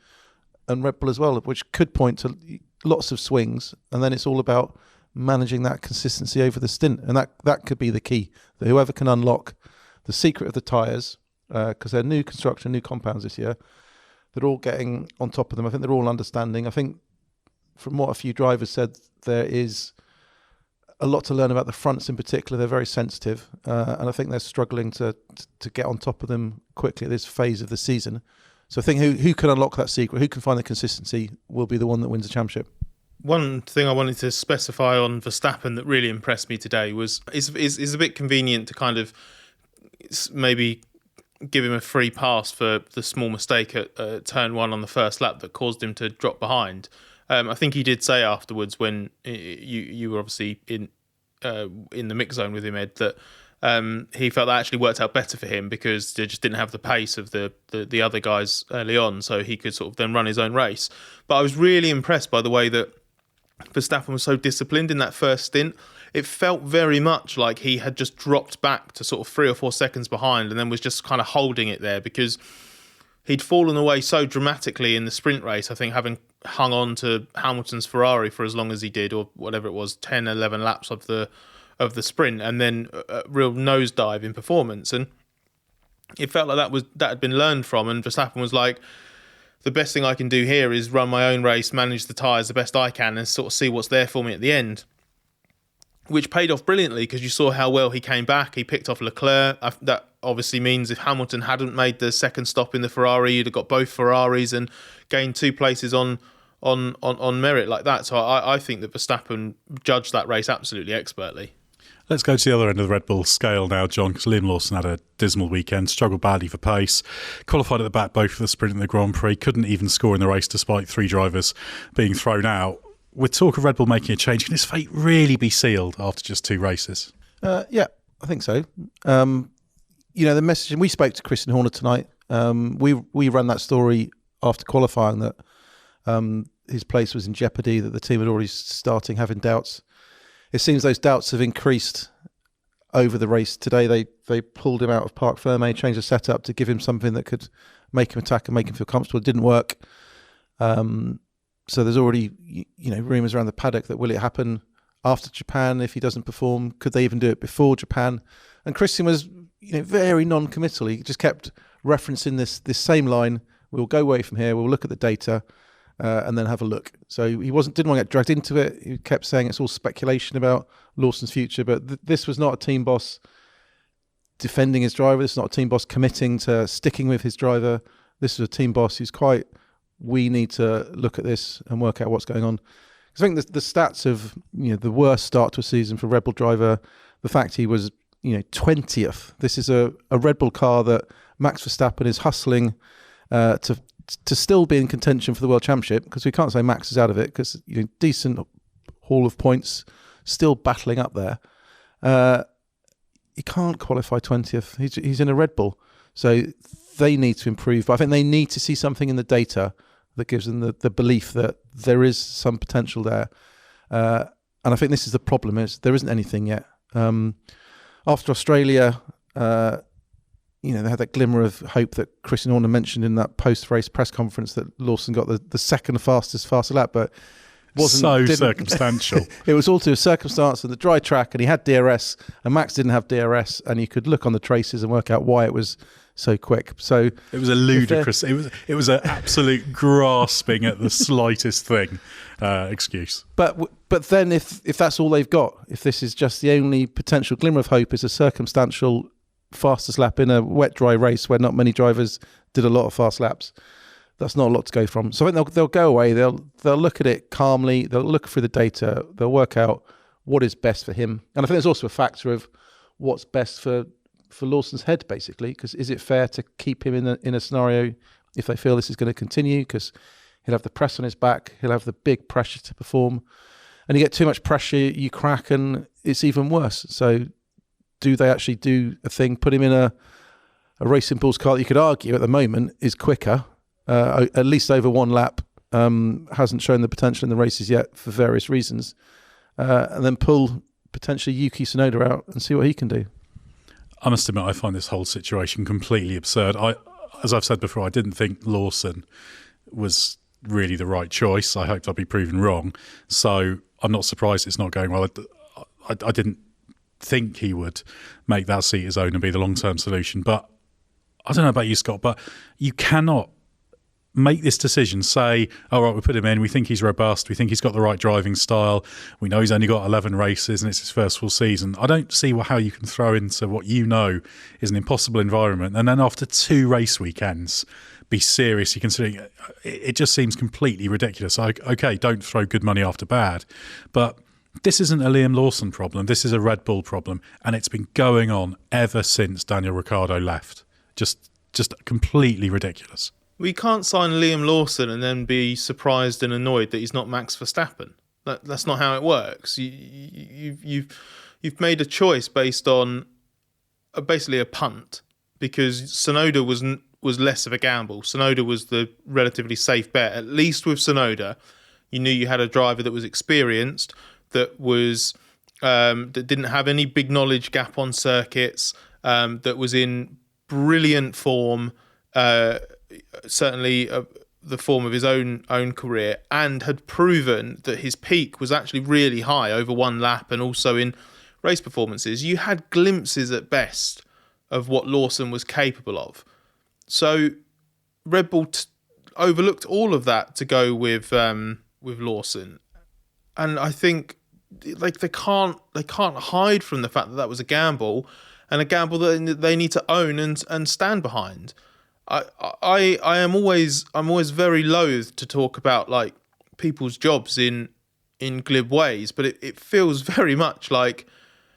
And Red Bull as well, which could point to lots of swings. And then it's all about managing that consistency over the stint. And that could be the key. That whoever can unlock the secret of the tyres, because they're new construction, new compounds this year, they're all getting on top of them. I think they're all understanding. I think from what a few drivers said, there is a lot to learn about the fronts in particular. They're very sensitive, and I think they're struggling to get on top of them quickly at this phase of the season. So I think who can unlock that secret, who can find the consistency, will be the one that wins the championship. One thing I wanted to specify on Verstappen that really impressed me today is a bit convenient to kind of maybe give him a free pass for the small mistake at turn one on the first lap that caused him to drop behind. I think he did say afterwards, when you were obviously in the mix zone with him, Ed, that he felt that actually worked out better for him because they just didn't have the pace of the other guys early on, so he could sort of then run his own race. But I was really impressed by the way that Verstappen was so disciplined in that first stint. It felt very much like he had just dropped back to sort of 3 or 4 seconds behind and then was just kind of holding it there, because he'd fallen away so dramatically in the sprint race, I think, having hung on to Hamilton's Ferrari for as long as he did, or whatever it was, 10, 11 laps of the sprint, and then a real nosedive in performance. And it felt like that had been learned from, and Verstappen was like, the best thing I can do here is run my own race, manage the tyres the best I can, and sort of see what's there for me at the end. Which paid off brilliantly, because you saw how well he came back. He picked off Leclerc. That obviously means if Hamilton hadn't made the second stop in the Ferrari, you'd have got both Ferraris and gained 2 places on merit like that. So I think that Verstappen judged that race absolutely expertly. Let's go to the other end of the Red Bull scale now, John, because Liam Lawson had a dismal weekend, struggled badly for pace, qualified at the back both for the sprint and the Grand Prix, couldn't even score in the race despite 3 drivers being thrown out. With talk of Red Bull making a change, can his fate really be sealed after just 2 races? Yeah, I think so. The message, and we spoke to Christian Horner tonight. We ran that story after qualifying that his place was in jeopardy, that the team had already starting having doubts. It seems those doubts have increased over the race today. They pulled him out of Parc Fermé, changed the setup to give him something that could make him attack and make him feel comfortable. It didn't work. So there's already, rumours around the paddock that will it happen after Japan if he doesn't perform? Could they even do it before Japan? And Christian was, very non-committal. He just kept referencing this same line. We'll go away from here. We'll look at the data and then have a look. So he didn't want to get dragged into it. He kept saying it's all speculation about Lawson's future, but this was not a team boss defending his driver. This is not a team boss committing to sticking with his driver. This is a team boss who's we need to look at this and work out what's going on. I think the stats of the worst start to a season for Red Bull driver, the fact he was 20th. This is a Red Bull car that Max Verstappen is hustling to still be in contention for the World Championship, because we can't say Max is out of it, because decent haul of points, still battling up there. He can't qualify 20th. He's in a Red Bull, so they need to improve. But I think they need to see something in the data that gives them the belief that there is some potential there. And I think this is the problem: is there isn't anything yet. After Australia, they had that glimmer of hope that Christian Horner mentioned in that post-race press conference that Lawson got the second fastest lap, but didn't circumstantial. It was all to a circumstance and the dry track, and he had DRS, and Max didn't have DRS, and you could look on the traces and work out why it was so quick. So it was a ludicrous. It was an absolute grasping at the slightest thing excuse. But then if that's all they've got, if this is just the only potential glimmer of hope, is a circumstantial fastest lap in a wet dry race where not many drivers did a lot of fast laps, that's not a lot to go from. So I think they'll go away. They'll look at it calmly. They'll look through the data. They'll work out what is best for him. And I think there's also a factor of what's best for Lawson's head, basically, because is it fair to keep him in a scenario if they feel this is going to continue? Because he'll have the press on his back. He'll have the big pressure to perform. And you get too much pressure, you crack, and it's even worse. So do they actually do a thing, put him in a Racing Bulls car that you could argue at the moment is quicker, at least over one lap, hasn't shown the potential in the races yet for various reasons, and then pull potentially Yuki Tsunoda out and see what he can do? I must admit, I find this whole situation completely absurd. As I've said before, I didn't think Lawson was really the right choice. I hoped I'd be proven wrong. So I'm not surprised it's not going well. I didn't think he would make that seat his own and be the long-term solution. But I don't know about you, Scott, but you cannot make this decision, say, all right, we put him in, we think he's robust, we think he's got the right driving style, we know he's only got 11 races and it's his first full season. I don't see how you can throw into what you know is an impossible environment, and then after 2 race weekends be seriously considering it. It just seems completely ridiculous. Okay, don't throw good money after bad, but this isn't a Liam Lawson problem, this is a Red Bull problem, and it's been going on ever since Daniel Ricciardo left. Just completely ridiculous. We can't sign Liam Lawson and then be surprised and annoyed that he's not Max Verstappen. That's not how it works. You've made a choice based on basically a punt, because Tsunoda was less of a gamble. Tsunoda was the relatively safe bet. At least with Tsunoda, you knew you had a driver that was experienced, that was that didn't have any big knowledge gap on circuits, that was in brilliant form. Certainly the form of his own career, and had proven that his peak was actually really high over one lap and also in race performances. You had glimpses at best of what Lawson was capable of. So Red Bull overlooked all of that to go with Lawson, and I think they can't hide from the fact that was a gamble, and a gamble that they need to own and stand behind. I'm always very loath to talk about like people's jobs in glib ways, but it feels very much like,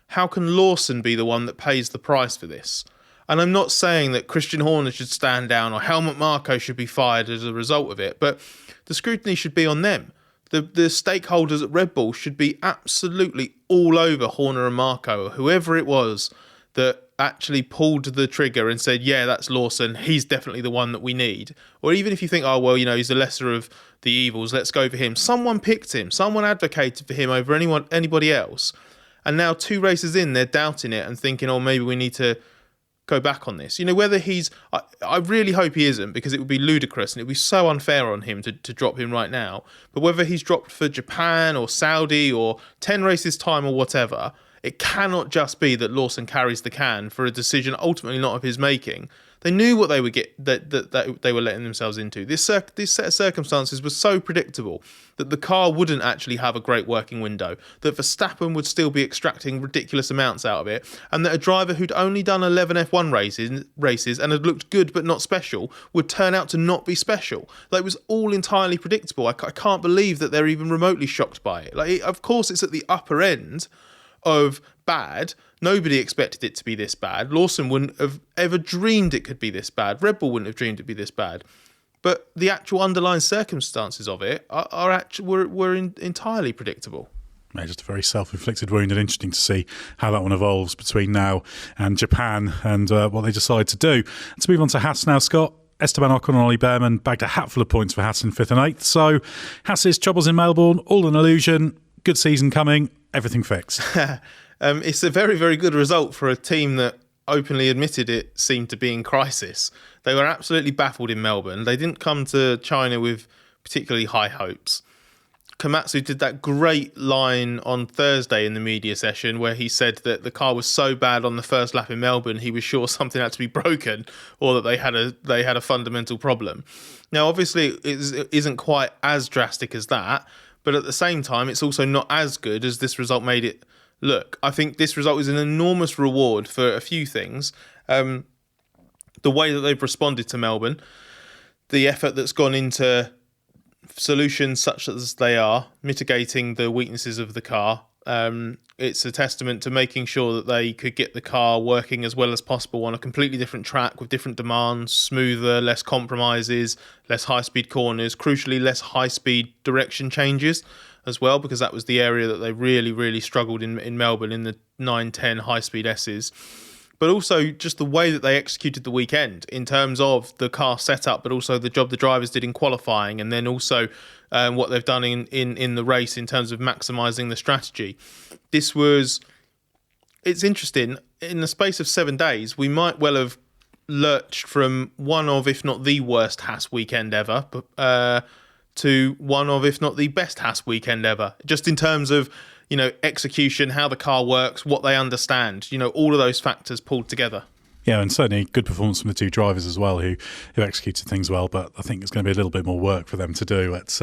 how can Lawson be the one that pays the price for this? And I'm not saying that Christian Horner should stand down or Helmut Marko should be fired as a result of it, but the scrutiny should be on them. The stakeholders at Red Bull should be absolutely all over Horner and Marko, or whoever it was that actually pulled the trigger and said, yeah, that's Lawson, he's definitely the one that we need. Or even if you think, oh, well, he's the lesser of the evils, let's go for him. Someone picked him, someone advocated for him over anybody else. And now 2 races in, they're doubting it and thinking, oh, maybe we need to go back on this. Whether he's... I really hope he isn't, because it would be ludicrous and it would be so unfair on him to drop him right now. But whether he's dropped for Japan or Saudi or 10 races time or whatever, it cannot just be that Lawson carries the can for a decision ultimately not of his making. They knew what they would get, that they were letting themselves into. This set of circumstances was so predictable that the car wouldn't actually have a great working window, that Verstappen would still be extracting ridiculous amounts out of it, and that a driver who'd only done 11 F1 races and had looked good but not special would turn out to not be special. Like, it was all entirely predictable. I can't believe that they're even remotely shocked by it. Like, of course, it's at the upper end of bad. Nobody expected it to be this bad. Lawson wouldn't have ever dreamed it could be this bad. Red Bull wouldn't have dreamed it'd be this bad. But the actual underlying circumstances of it were entirely predictable. Yeah, just a very self-inflicted wound, and interesting to see how that one evolves between now and Japan and what they decide to do. Let's move on to Haas now, Scott. Esteban Ocon and Ollie Behrman bagged a hatful of points for Haas in 5th and 8th. So Haas's troubles in Melbourne, all an illusion. Good season coming, everything fixed. It's a very, very good result for a team that openly admitted it seemed to be in crisis. They were absolutely baffled in Melbourne. They didn't come to China with particularly high hopes. Komatsu did that great line on Thursday in the media session where he said that the car was so bad on the first lap in Melbourne he was sure something had to be broken or that they had a fundamental problem. Now, obviously, it isn't quite as drastic as that, but at the same time, it's also not as good as this result made it look. I think this result is an enormous reward for a few things. The way that they've responded to Melbourne, the effort that's gone into solutions such as they are, mitigating the weaknesses of the car. It's a testament to making sure that they could get the car working as well as possible on a completely different track with different demands, smoother, less compromises, less high-speed corners, crucially less high-speed direction changes as well, because that was the area that they really, really struggled in Melbourne in the 9-10 high-speed S's. But also just the way that they executed the weekend in terms of the car setup, but also the job the drivers did in qualifying, and then also what they've done in the race in terms of maximising the strategy. It's interesting. In the space of 7 days, we might well have lurched from one of, if not the worst Haas weekend ever, to one of, if not the best Haas weekend ever. Just in terms of, execution, how the car works, what they understand, all of those factors pulled together. Yeah, and certainly good performance from the two drivers as well, who executed things well. But I think it's going to be a little bit more work for them to do at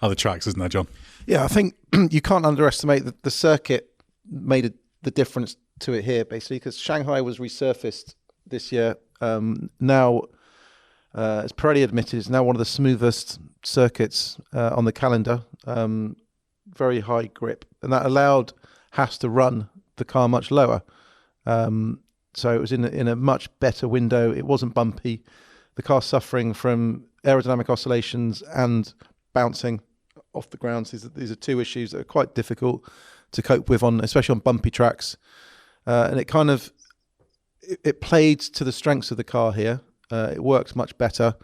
other tracks, isn't there, John? Yeah, I think you can't underestimate that the circuit made the difference to it here, basically, because Shanghai was resurfaced this year. Now, as Pirelli admitted, it's now one of the smoothest circuits on the calendar. Very high grip, and that allowed Haas to run the car much lower. So it was in a much better window. It wasn't bumpy. The car suffering from aerodynamic oscillations and bouncing off the ground. So these are two issues that are quite difficult to cope with, especially on bumpy tracks. And it it played to the strengths of the car here. It works much better.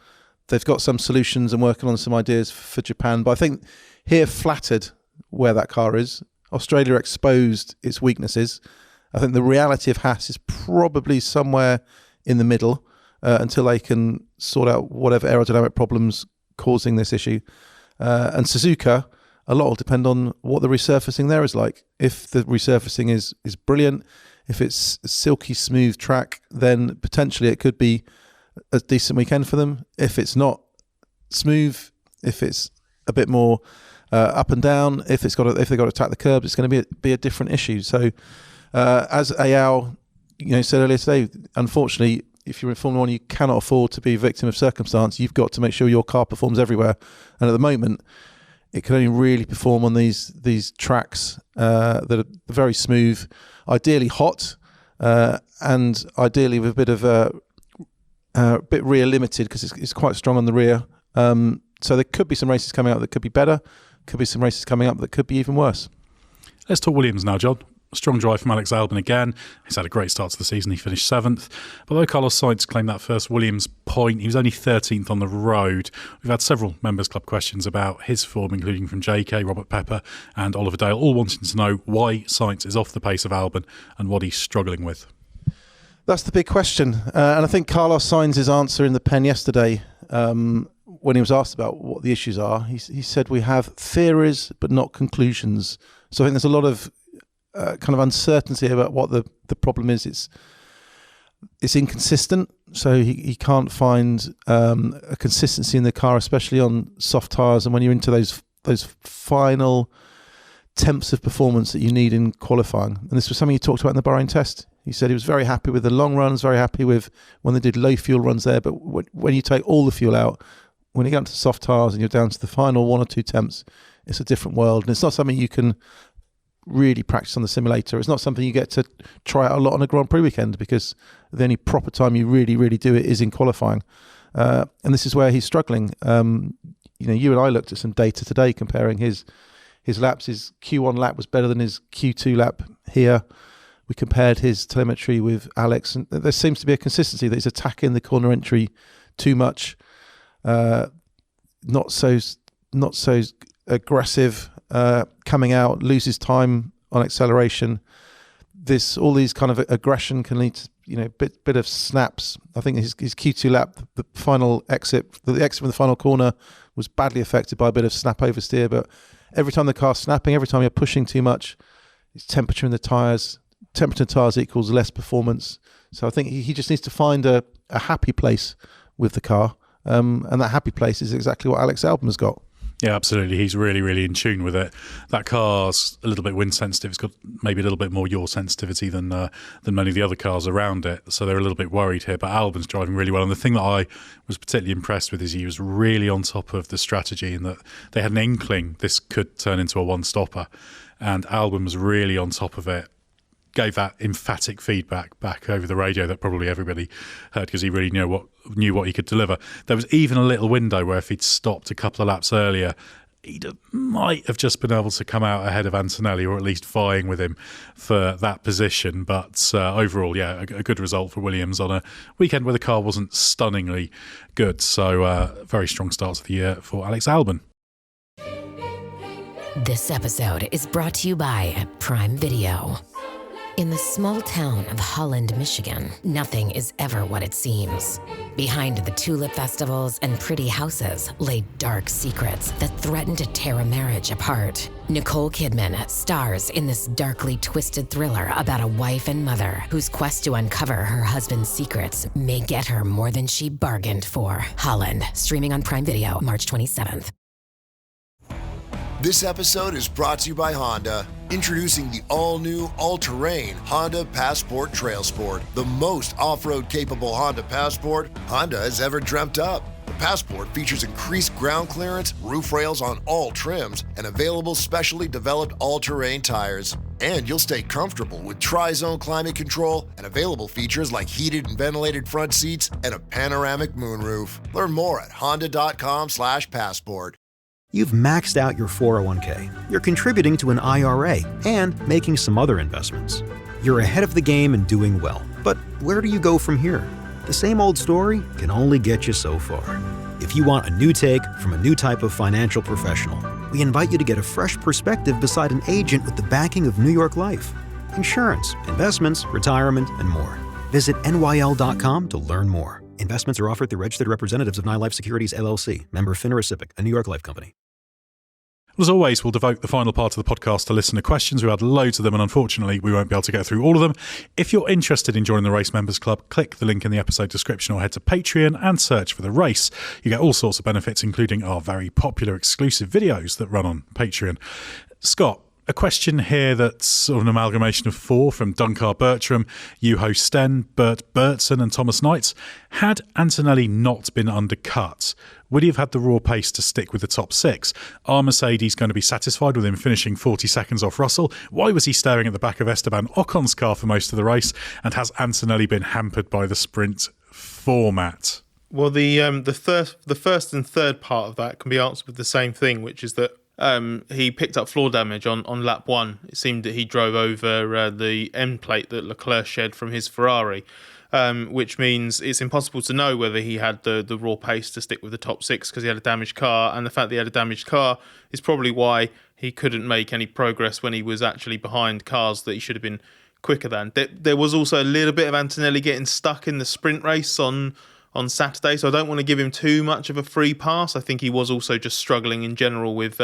They've got some solutions and working on some ideas for Japan. But I think here flattered where that car is. Australia exposed its weaknesses. I think the reality of Haas is probably somewhere in the middle until they can sort out whatever aerodynamic problems causing this issue. And Suzuka, a lot will depend on what the resurfacing there is like. If the resurfacing is brilliant, if it's a silky smooth track, then potentially it could be a decent weekend for them. If it's not smooth, if it's a bit more up and down, if they've got to attack the curbs, it's going to be a different issue. So, as Ayao, said earlier today, unfortunately, if you're in Formula One, you cannot afford to be a victim of circumstance. You've got to make sure your car performs everywhere. And at the moment, it can only really perform on these tracks that are very smooth, ideally hot, and ideally with a bit of a bit rear limited because it's quite strong on the rear. So there could be some races coming up that could be better. Could be some races coming up that could be even worse. Let's talk Williams now, John. Strong drive from Alex Albon again. He's had a great start to the season. He finished 7th. But though Carlos Sainz claimed that first Williams point, he was only 13th on the road. We've had several Members Club questions about his form, including from JK, Robert Pepper and Oliver Dale, all wanting to know why Sainz is off the pace of Albon and what he's struggling with. That's the big question. And I think Carlos Sainz's answer in the pen yesterday, when he was asked about what the issues are, he said we have theories but not conclusions. So I think there's a lot of kind of uncertainty about what the problem is. it's inconsistent, so he can't find a consistency in the car, especially on soft tyres, and when you're into those final tenths of performance that you need in qualifying. And this was something he talked about in the Bahrain test. He said he was very happy with the long runs, very happy with when they did low fuel runs there, but when you take all the fuel out, when you get into soft tyres and you're down to the final 1 or 2 tenths, it's a different world, and it's not something you can really practice on the simulator. It's not something you get to try out a lot on a Grand Prix weekend, because the only proper time you really do it is in qualifying. And this is where he's struggling. You and I looked at some data today comparing his laps. His Q1 lap was better than his Q2 lap here. We compared his telemetry with Alex, and there seems to be a consistency that he's attacking the corner entry too much. Not so aggressive coming out, loses time on acceleration. All these kind of aggression can lead to bit of snaps. I think his Q2 lap, the final exit, the exit from the final corner was badly affected by a bit of snap oversteer. But every time the car's snapping, every time you're pushing too much, it's temperature in the tyres. Temperature in tyres equals less performance. So I think he just needs to find a happy place with the car. And that happy place is exactly what Alex Albon has got. Yeah, absolutely. He's really in tune with it. That car's a little bit wind sensitive. It's got maybe a little bit more yaw sensitivity than many of the other cars around it. So they're a little bit worried here. But Albon's driving really well. And the thing that I was particularly impressed with is he was really on top of the strategy, and that they had an inkling this could turn into a one-stopper. And Albon was really on top of it. Gave that emphatic feedback back over the radio that probably everybody heard, because he really knew what he could deliver. There was even a little window where if he'd stopped a couple of laps earlier, he might have just been able to come out ahead of Antonelli, or at least vying with him for that position. But overall, yeah, a good result for Williams on a weekend where the car wasn't stunningly good. So very strong start to the year for Alex Albon. This episode is brought to you by Prime Video. In the small town of Holland, Michigan, nothing is ever what it seems. Behind the tulip festivals and pretty houses lay dark secrets that threaten to tear a marriage apart. Nicole Kidman stars in this darkly twisted thriller about a wife and mother whose quest to uncover her husband's secrets may get her more than she bargained for. Holland, streaming on Prime Video March 27th. This episode is brought to you by Honda. Introducing the all-new, all-terrain Honda Passport Trail Sport, the most off-road capable Honda Passport Honda has ever dreamt up. The Passport features increased ground clearance, roof rails on all trims, and available specially developed all-terrain tires. And you'll stay comfortable with tri-zone climate control and available features like heated and ventilated front seats and a panoramic moonroof. Learn more at honda.com/passport. You've maxed out your 401k, you're contributing to an IRA, and making some other investments. You're ahead of the game and doing well. But where do you go from here? The same old story can only get you so far. If you want a new take from a new type of financial professional, we invite you to get a fresh perspective beside an agent with the backing of New York Life. Insurance, investments, retirement, and more. Visit NYL.com to learn more. Investments are offered through registered representatives of NYLife Securities, LLC. Member FINRA SIPC, a New York Life company. As always, we'll devote the final part of the podcast to listener questions. We had loads of them, and unfortunately, we won't be able to get through all of them. If you're interested in joining the Race Members Club, click the link in the episode description or head to Patreon and search for The Race. You get all sorts of benefits, including our very popular exclusive videos that run on Patreon. Scott, a question here that's sort of an amalgamation of 4 from Dunkar Bertram, Juho Sten, Bert Bertson and Thomas Knights. Had Antonelli not been undercut, would he have had the raw pace to stick with the top 6? Are Mercedes going to be satisfied with him finishing 40 seconds off Russell? Why was he staring at the back of Esteban Ocon's car for most of the race? And has Antonelli been hampered by the sprint format? Well, the first and third part of that can be answered with the same thing, which is that he picked up floor damage on lap 1. It seemed that he drove over the end plate that Leclerc shed from his Ferrari, which means it's impossible to know whether he had the raw pace to stick with the top 6 because he had a damaged car, and the fact that he had a damaged car is probably why he couldn't make any progress when he was actually behind cars that he should have been quicker than. There was also a little bit of Antonelli getting stuck in the sprint race on Saturday, so I don't want to give him too much of a free pass. I think he was also just struggling in general with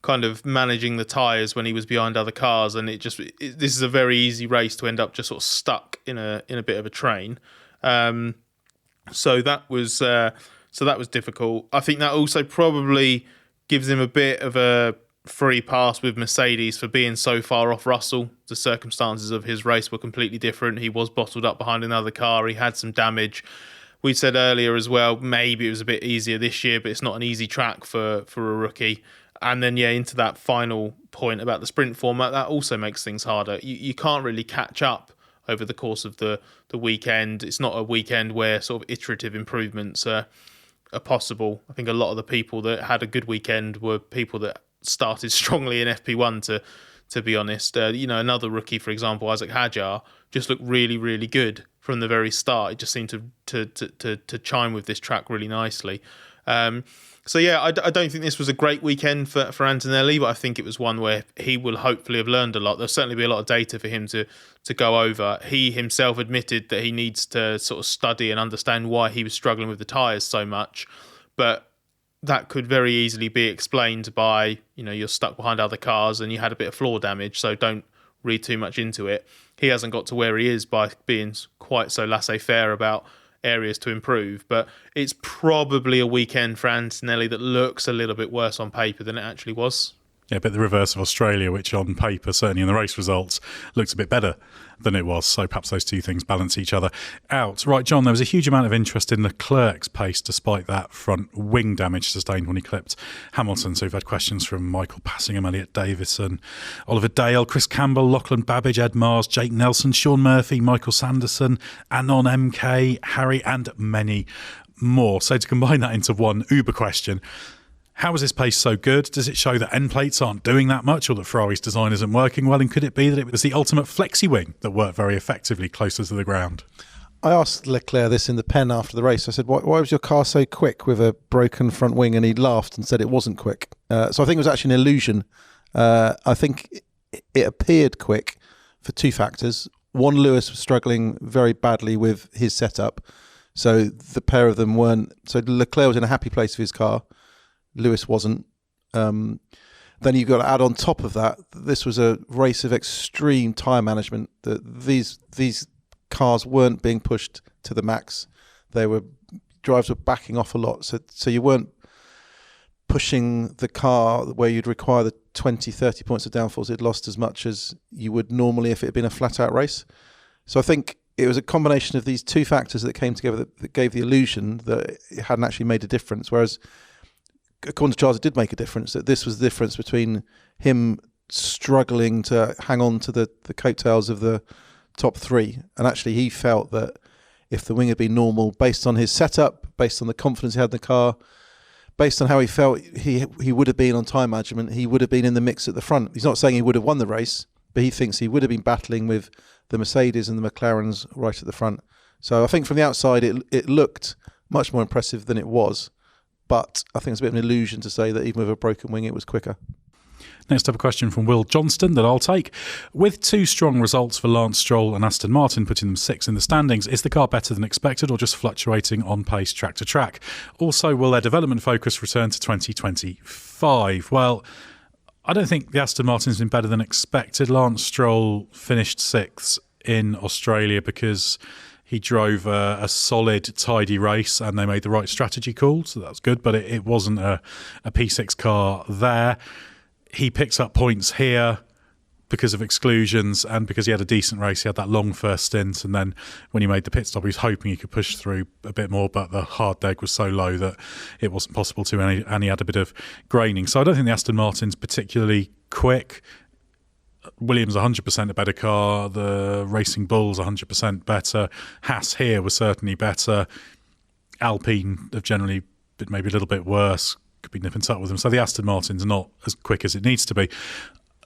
kind of managing the tyres when he was behind other cars, and this is a very easy race to end up just sort of stuck in a bit of a train. So that was difficult. I think that also probably gives him a bit of a free pass with Mercedes for being so far off Russell. The circumstances of his race were completely different. He was bottled up behind another car. He had some damage. We said earlier as well, maybe it was a bit easier this year, but it's not an easy track for a rookie. And then, into that final point about the sprint format, that also makes things harder. You can't really catch up over the course of the weekend. It's not a weekend where sort of iterative improvements are possible. I think a lot of the people that had a good weekend were people that started strongly in FP1, to be honest. Another rookie, for example, Isaac Hadjar, just looked really, really good from the very start. It just seemed to chime with this track really nicely. I don't think this was a great weekend for Antonelli, but I think it was one where he will hopefully have learned a lot. There'll certainly be a lot of data for him to go over. He himself admitted that he needs to sort of study and understand why he was struggling with the tyres so much, but that could very easily be explained by, you're stuck behind other cars and you had a bit of floor damage, so don't read too much into it. He hasn't got to where he is by being quite so laissez-faire about areas to improve, but it's probably a weekend for Antonelli that looks a little bit worse on paper than it actually was. Yeah, but the reverse of Australia, which on paper, certainly in the race results, looked a bit better than it was. So perhaps those two things balance each other out. Right, John, there was a huge amount of interest in Leclerc's pace despite that front wing damage sustained when he clipped Hamilton. So we've had questions from Michael Passingham, Elliot Davison, Oliver Dale, Chris Campbell, Lachlan Babbage, Ed Mars, Jake Nelson, Sean Murphy, Michael Sanderson, Anon MK, Harry, and many more. So to combine that into one Uber question, how was his pace so good? Does it show that end plates aren't doing that much or that Ferrari's design isn't working well? And could it be that it was the ultimate flexi wing that worked very effectively closer to the ground? I asked Leclerc this in the pen after the race. I said, why was your car so quick with a broken front wing? And he laughed and said it wasn't quick. So I think it was actually an illusion. I think it appeared quick for two factors. One, Lewis was struggling very badly with his setup. So the pair of them weren't... So Leclerc was in a happy place with his car. Lewis wasn't. Then you've got to add on top of that, this was a race of extreme tyre management. These cars weren't being pushed to the max. Drives were backing off a lot. So you weren't pushing the car where you'd require the 20, 30 points of downforce. It lost as much as you would normally if it had been a flat out race. So I think it was a combination of these two factors that came together that gave the illusion that it hadn't actually made a difference. Whereas according to Charles, it did make a difference, that this was the difference between him struggling to hang on to the coattails of the top three. And actually he felt that if the wing had been normal, based on his setup, based on the confidence he had in the car, based on how he felt he would have been on time management, he would have been in the mix at the front. He's not saying he would have won the race, but he thinks he would have been battling with the Mercedes and the McLarens right at the front. So I think from the outside, it looked much more impressive than it was. But I think it's a bit of an illusion to say that even with a broken wing, it was quicker. Next up, a question from Will Johnston that I'll take. With two strong results for Lance Stroll and Aston Martin, putting them sixth in the standings, is the car better than expected or just fluctuating on pace track to track? Also, will their development focus return to 2025? Well, I don't think the Aston Martin's been better than expected. Lance Stroll finished sixth in Australia because he drove a solid, tidy race and they made the right strategy call, so that's good, but it wasn't a P6 car there. He picks up points here because of exclusions and because he had a decent race. He had that long first stint, and then when he made the pit stop, he was hoping he could push through a bit more, but the hard deg was so low that it wasn't possible to, and he had a bit of graining. So I don't think the Aston Martin's particularly quick. Williams 100% a better car, the Racing Bulls 100% better, Haas here was certainly better, Alpine have generally been maybe a little bit worse, could be nipping tuck with them, so the Aston Martin's not as quick as it needs to be.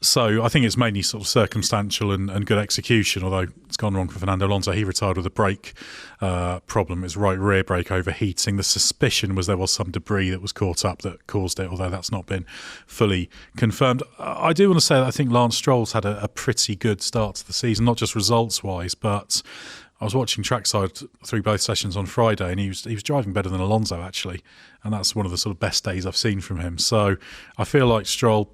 So I think it's mainly sort of circumstantial and good execution, although it's gone wrong for Fernando Alonso. He retired with a brake problem, his right rear brake overheating. The suspicion was there was some debris that was caught up that caused it, although that's not been fully confirmed. I do want to say that I think Lance Stroll's had a pretty good start to the season, not just results-wise, but I was watching trackside through both sessions on Friday, and he was driving better than Alonso, actually, and that's one of the sort of best days I've seen from him. So I feel like Stroll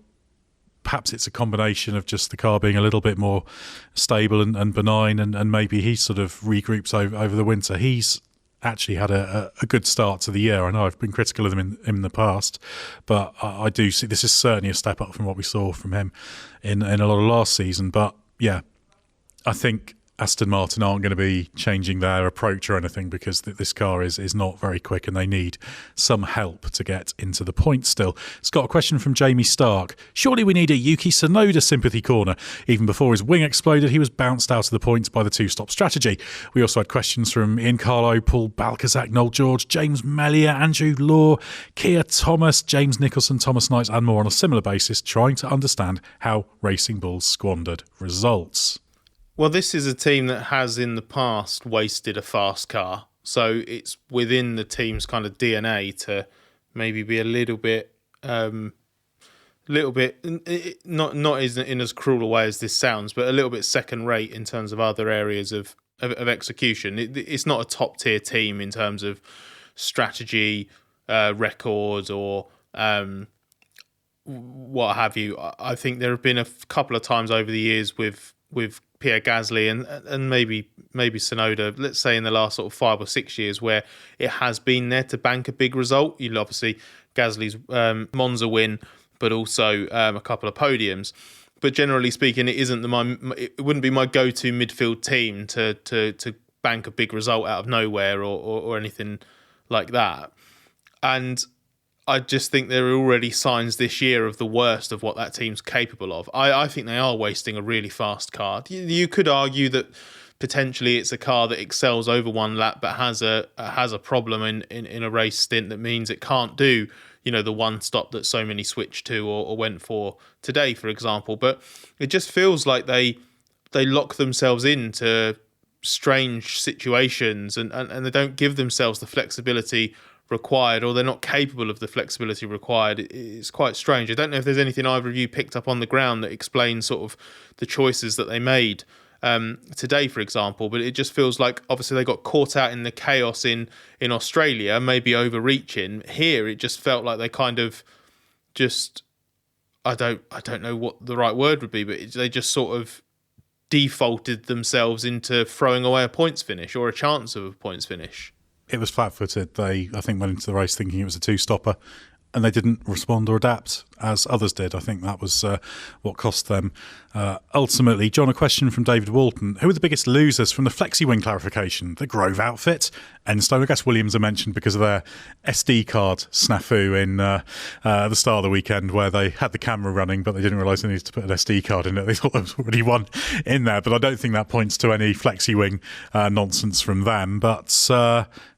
perhaps it's a combination of just the car being a little bit more stable and benign, and maybe he sort of regroups over the winter. He's actually had a good start to the year. I know I've been critical of him in the past, but I do see this is certainly a step up from what we saw from him in a lot of last season. But yeah, I think Aston Martin aren't going to be changing their approach or anything, because this car is not very quick and they need some help to get into the points still. It's got a question from Jamie Stark. Surely we need a Yuki Tsunoda sympathy corner. Even before his wing exploded, he was bounced out of the points by the two-stop strategy. We also had questions from Ian Carlo, Paul Balkazak, Noel George, James Mellier, Andrew Law, Keir Thomas, James Nicholson, Thomas Knights and more on a similar basis, trying to understand how Racing Bulls squandered results. Well, this is a team that has in the past wasted a fast car. So it's within the team's kind of DNA to maybe be a little bit, not in as cruel a way as this sounds, but a little bit second rate in terms of other areas of execution. It's not a top tier team in terms of strategy, record, or what have you. I think there have been a couple of times over the years with Pierre Gasly and maybe Tsunoda, let's say in the last sort of 5 or 6 years, where it has been there to bank a big result. You obviously Gasly's Monza win, but also a couple of podiums. But generally speaking, it wouldn't be my go-to midfield team to bank a big result out of nowhere or anything like that. And I just think there are already signs this year of the worst of what that team's capable of. I think they are wasting a really fast car. You could argue that potentially it's a car that excels over one lap but has a problem in a race stint that means it can't do, the one stop that so many switched to or went for today, for example. But it just feels like they lock themselves into strange situations and they don't give themselves the flexibility required, or they're not capable of the flexibility required. It's quite strange. I don't know if there's anything either of you picked up on the ground that explains sort of the choices that they made today, for example, but it just feels like obviously they got caught out in the chaos in Australia, maybe overreaching. Here it just felt like they kind of just I don't know what the right word would be, but they just sort of defaulted themselves into throwing away a points finish or a chance of a points finish. It was flat-footed. They, I think, went into the race thinking it was a two-stopper, and they didn't respond or adapt as others did. I think that was what cost them. Ultimately, John, a question from David Walton. Who are the biggest losers from the flexi-wing clarification? The Grove outfit? Enstone, I guess Williams are mentioned because of their SD card snafu in the start of the weekend, where they had the camera running, but they didn't realise they needed to put an SD card in it. They thought there was already one in there, but I don't think that points to any flexi-wing nonsense from them. But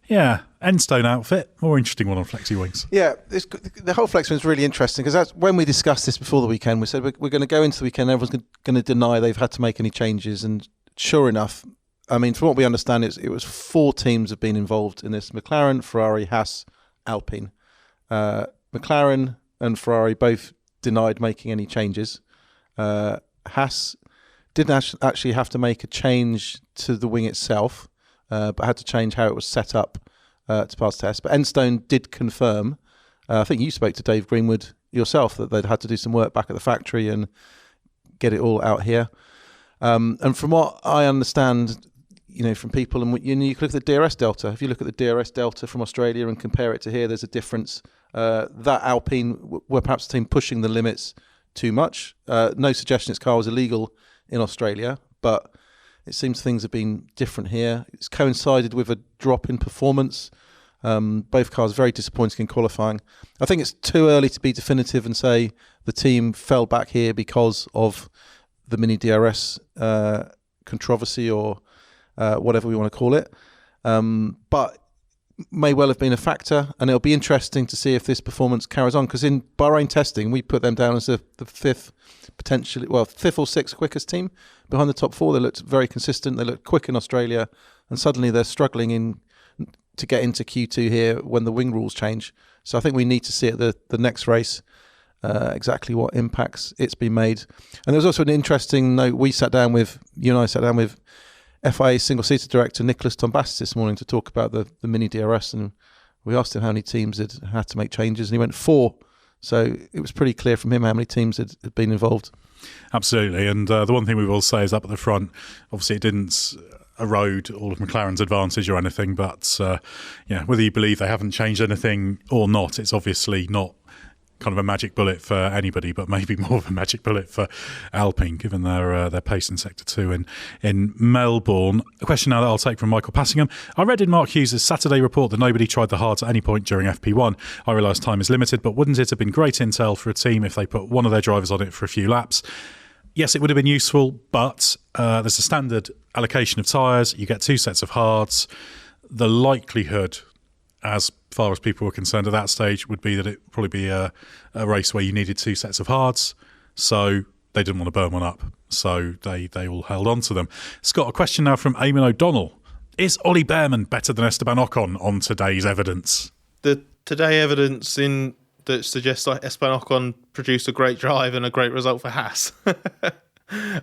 yeah, Enstone outfit, more interesting one on flexi wings. Yeah, the whole flexi wing is really interesting, because that's when we discussed this before the weekend. We said we're going to go into the weekend, everyone's going to deny they've had to make any changes, and sure enough, I mean, from what we understand, it was 4 teams have been involved in this: McLaren, Ferrari, Haas, Alpine. McLaren and Ferrari both denied making any changes. Haas didn't actually have to make a change to the wing itself, but had to change how it was set up to pass test. But Enstone did confirm, I think you spoke to Dave Greenwood yourself, that they'd had to do some work back at the factory and get it all out here. And from what I understand, from people, and you can look at the DRS delta. If you look at the DRS delta from Australia and compare it to here, there's a difference. That Alpine were perhaps the team pushing the limits too much. No suggestion its car was illegal in Australia, but it seems things have been different here. It's coincided with a drop in performance. Both cars very disappointing in qualifying. I think it's too early to be definitive and say the team fell back here because of the mini DRS controversy or whatever we want to call it. But may well have been a factor, and it'll be interesting to see if this performance carries on, because in Bahrain testing we put them down as the fifth or sixth quickest team behind the top 4. They looked very consistent, they looked quick in Australia, and suddenly they're struggling to get into Q2 here when the wing rules change. So I think we need to see at the next race exactly what impacts it's been made. And there was also an interesting note. You and I sat down with FIA single-seater director Nicholas Tombastis this morning to talk about the mini DRS, and we asked him how many teams had to make changes, and he went 4 So it was pretty clear from him how many teams had been involved. Absolutely. And the one thing we will say is up at the front, obviously it didn't erode all of McLaren's advantage or anything, but whether you believe they haven't changed anything or not, it's obviously not kind of a magic bullet for anybody, but maybe more of a magic bullet for Alpine, given their pace in Sector 2 in Melbourne. A question now that I'll take from Michael Passingham. I read in Mark Hughes' Saturday report that nobody tried the hards at any point during FP1. I realise time is limited, but wouldn't it have been great intel for a team if they put one of their drivers on it for a few laps? Yes, it would have been useful, but there's a standard allocation of tyres. You get 2 sets of hards. The likelihood, as far as people were concerned at that stage, would be that it would probably be a race where you needed 2 sets of hards. So they didn't want to burn one up. So they all held on to them. Scott, a question now from Eamon O'Donnell. Is Ollie Behrman better than Esteban Ocon on today's evidence? The today evidence that suggests that Esteban Ocon produced a great drive and a great result for Haas.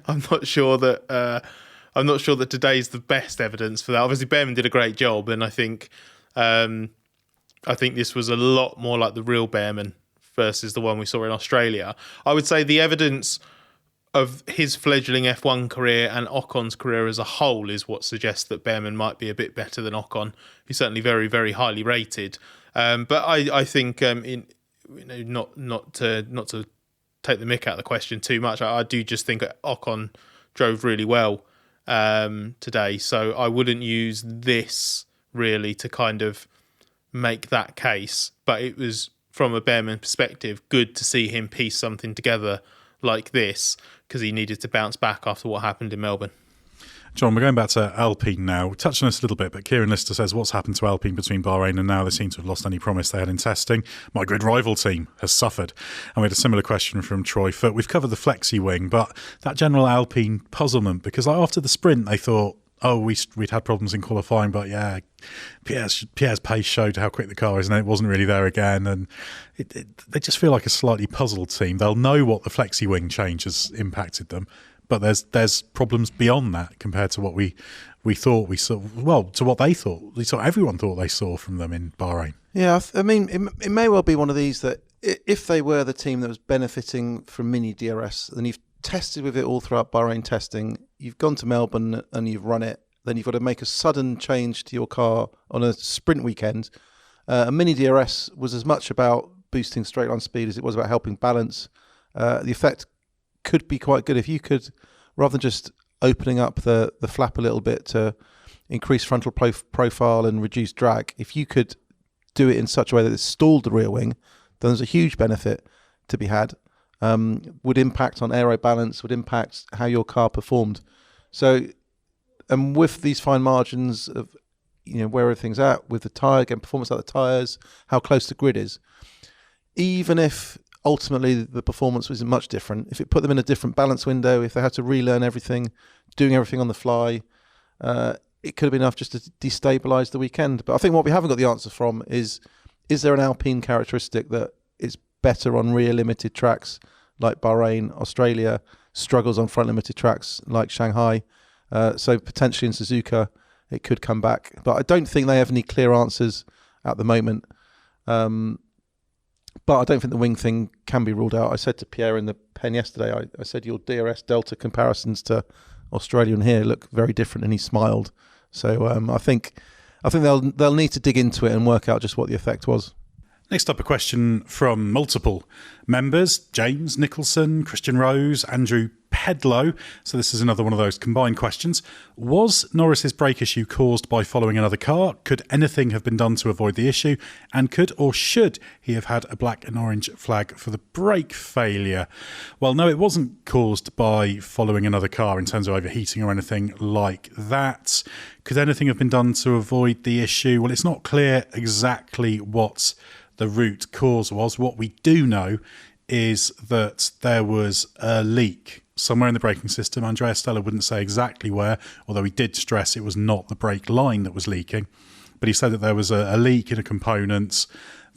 I'm not sure that today's the best evidence for that. Obviously, Behrman did a great job, and I think this was a lot more like the real Behrman versus the one we saw in Australia. I would say the evidence of his fledgling F1 career and Ocon's career as a whole is what suggests that Behrman might be a bit better than Ocon. He's certainly very, very highly rated. But I think not to take the mick out of the question too much, I do just think Ocon drove really well today. So I wouldn't use this really to kind of make that case, but it was, from a Behrman perspective, good to see him piece something together like this, because he needed to bounce back after what happened in Melbourne. John, we're going back to Alpine now. We touched on this a little bit, but Kieran Lister says, what's happened to Alpine between Bahrain and now? They seem to have lost any promise they had in testing. My grid rival team has suffered. And we had a similar question from Troy Foote. We've covered the flexi wing, but that general Alpine puzzlement, because after the sprint, they thought, we'd had problems in qualifying, but yeah, Pierre's pace showed how quick the car is, and it wasn't really there again. And they just feel like a slightly puzzled team. They'll know what the flexi wing change has impacted them, but there's problems beyond that compared to what we thought we saw. Well, to what they thought. Everyone thought they saw from them in Bahrain. Yeah, I mean, it may well be one of these that if they were the team that was benefiting from mini DRS, then you've tested with it all throughout Bahrain testing, you've gone to Melbourne and you've run it, then you've got to make a sudden change to your car on a sprint weekend. A mini DRS was as much about boosting straight line speed as it was about helping balance. The effect could be quite good if you could, rather than just opening up the flap a little bit to increase frontal profile and reduce drag, if you could do it in such a way that it stalled the rear wing, then there's a huge benefit to be had. Would impact on aero balance, would impact how your car performed. So, and with these fine margins of, where everything's at with the tyre, again, performance out of the tyres, how close the grid is, even if ultimately the performance was much different, if it put them in a different balance window, if they had to relearn everything, doing everything on the fly, it could have been enough just to destabilise the weekend. But I think what we haven't got the answer from is there an Alpine characteristic that is better on rear limited tracks like Bahrain, Australia, struggles on front limited tracks like Shanghai. So potentially in Suzuka, it could come back. But I don't think they have any clear answers at the moment. But I don't think the wing thing can be ruled out. I said to Pierre in the pen yesterday, I said your DRS Delta comparisons to Australia and here look very different, and he smiled. So I think they'll need to dig into it and work out just what the effect was. Next up, a question from multiple members: James Nicholson, Christian Rose, Andrew Pedlow. So this is another one of those combined questions. Was Norris's brake issue caused by following another car? Could anything have been done to avoid the issue? And could or should he have had a black and orange flag for the brake failure? Well, no, it wasn't caused by following another car in terms of overheating or anything like that. Could anything have been done to avoid the issue? Well, it's not clear exactly what the root cause was. What we do know is that there was a leak somewhere in the braking system. Andrea Stella wouldn't say exactly where, although he did stress it was not the brake line that was leaking. But he said that there was a leak in a component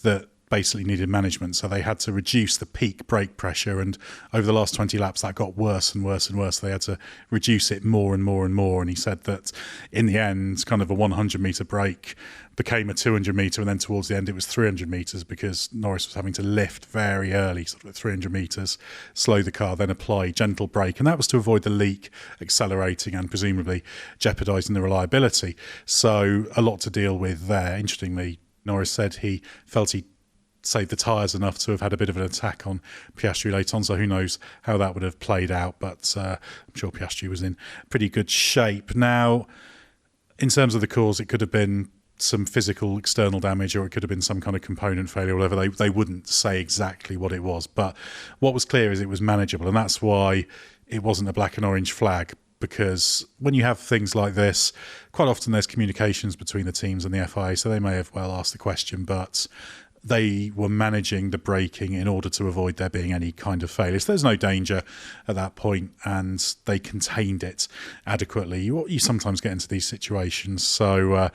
that basically needed management, so they had to reduce the peak brake pressure, and over the last 20 laps that got worse and worse and worse. They had to reduce it more and more and more, and he said that in the end kind of a 100 metre brake became a 200 metre, and then towards the end it was 300 metres because Norris was having to lift very early, sort of at 300 metres, slow the car, then apply gentle brake, and that was to avoid the leak accelerating and presumably jeopardising the reliability. So a lot to deal with there. Interestingly, Norris said he felt he saved the tyres enough to have had a bit of an attack on Piastri later on, so who knows how that would have played out, but I'm sure Piastri was in pretty good shape. Now, in terms of the cause, it could have been some physical external damage, or it could have been some kind of component failure or whatever. They wouldn't say exactly what it was, but what was clear is it was manageable, and that's why it wasn't a black and orange flag, because when you have things like this, quite often there's communications between the teams and the FIA, so they may have well asked the question, but they were managing the braking in order to avoid there being any kind of failure. So there's no danger at that point, and they contained it adequately. You sometimes get into these situations. So,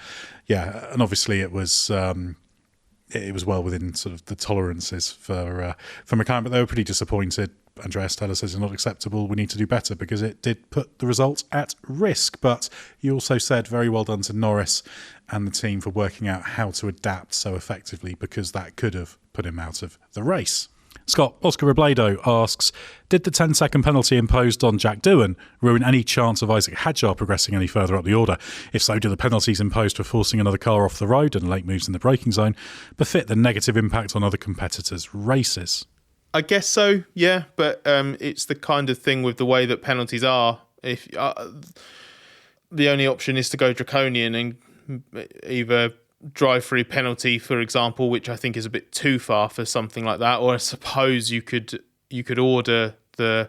and obviously it was well within sort of the tolerances for McLaren, but they were pretty disappointed. Andrea Stella says it's not acceptable. We need to do better because it did put the result at risk. But he also said very well done to Norris and the team for working out how to adapt so effectively, because that could have put him out of the race. Scott, Oscar Robledo asks, did the 10-second penalty imposed on Jack Doohan ruin any chance of Isaac Hadjar progressing any further up the order? If so, do the penalties imposed for forcing another car off the road and late moves in the braking zone befit the negative impact on other competitors' races? I guess so, yeah, but it's the kind of thing with the way that penalties are. If the only option is to go draconian and either drive-through penalty, for example, which I think is a bit too far for something like that, or I suppose you could order the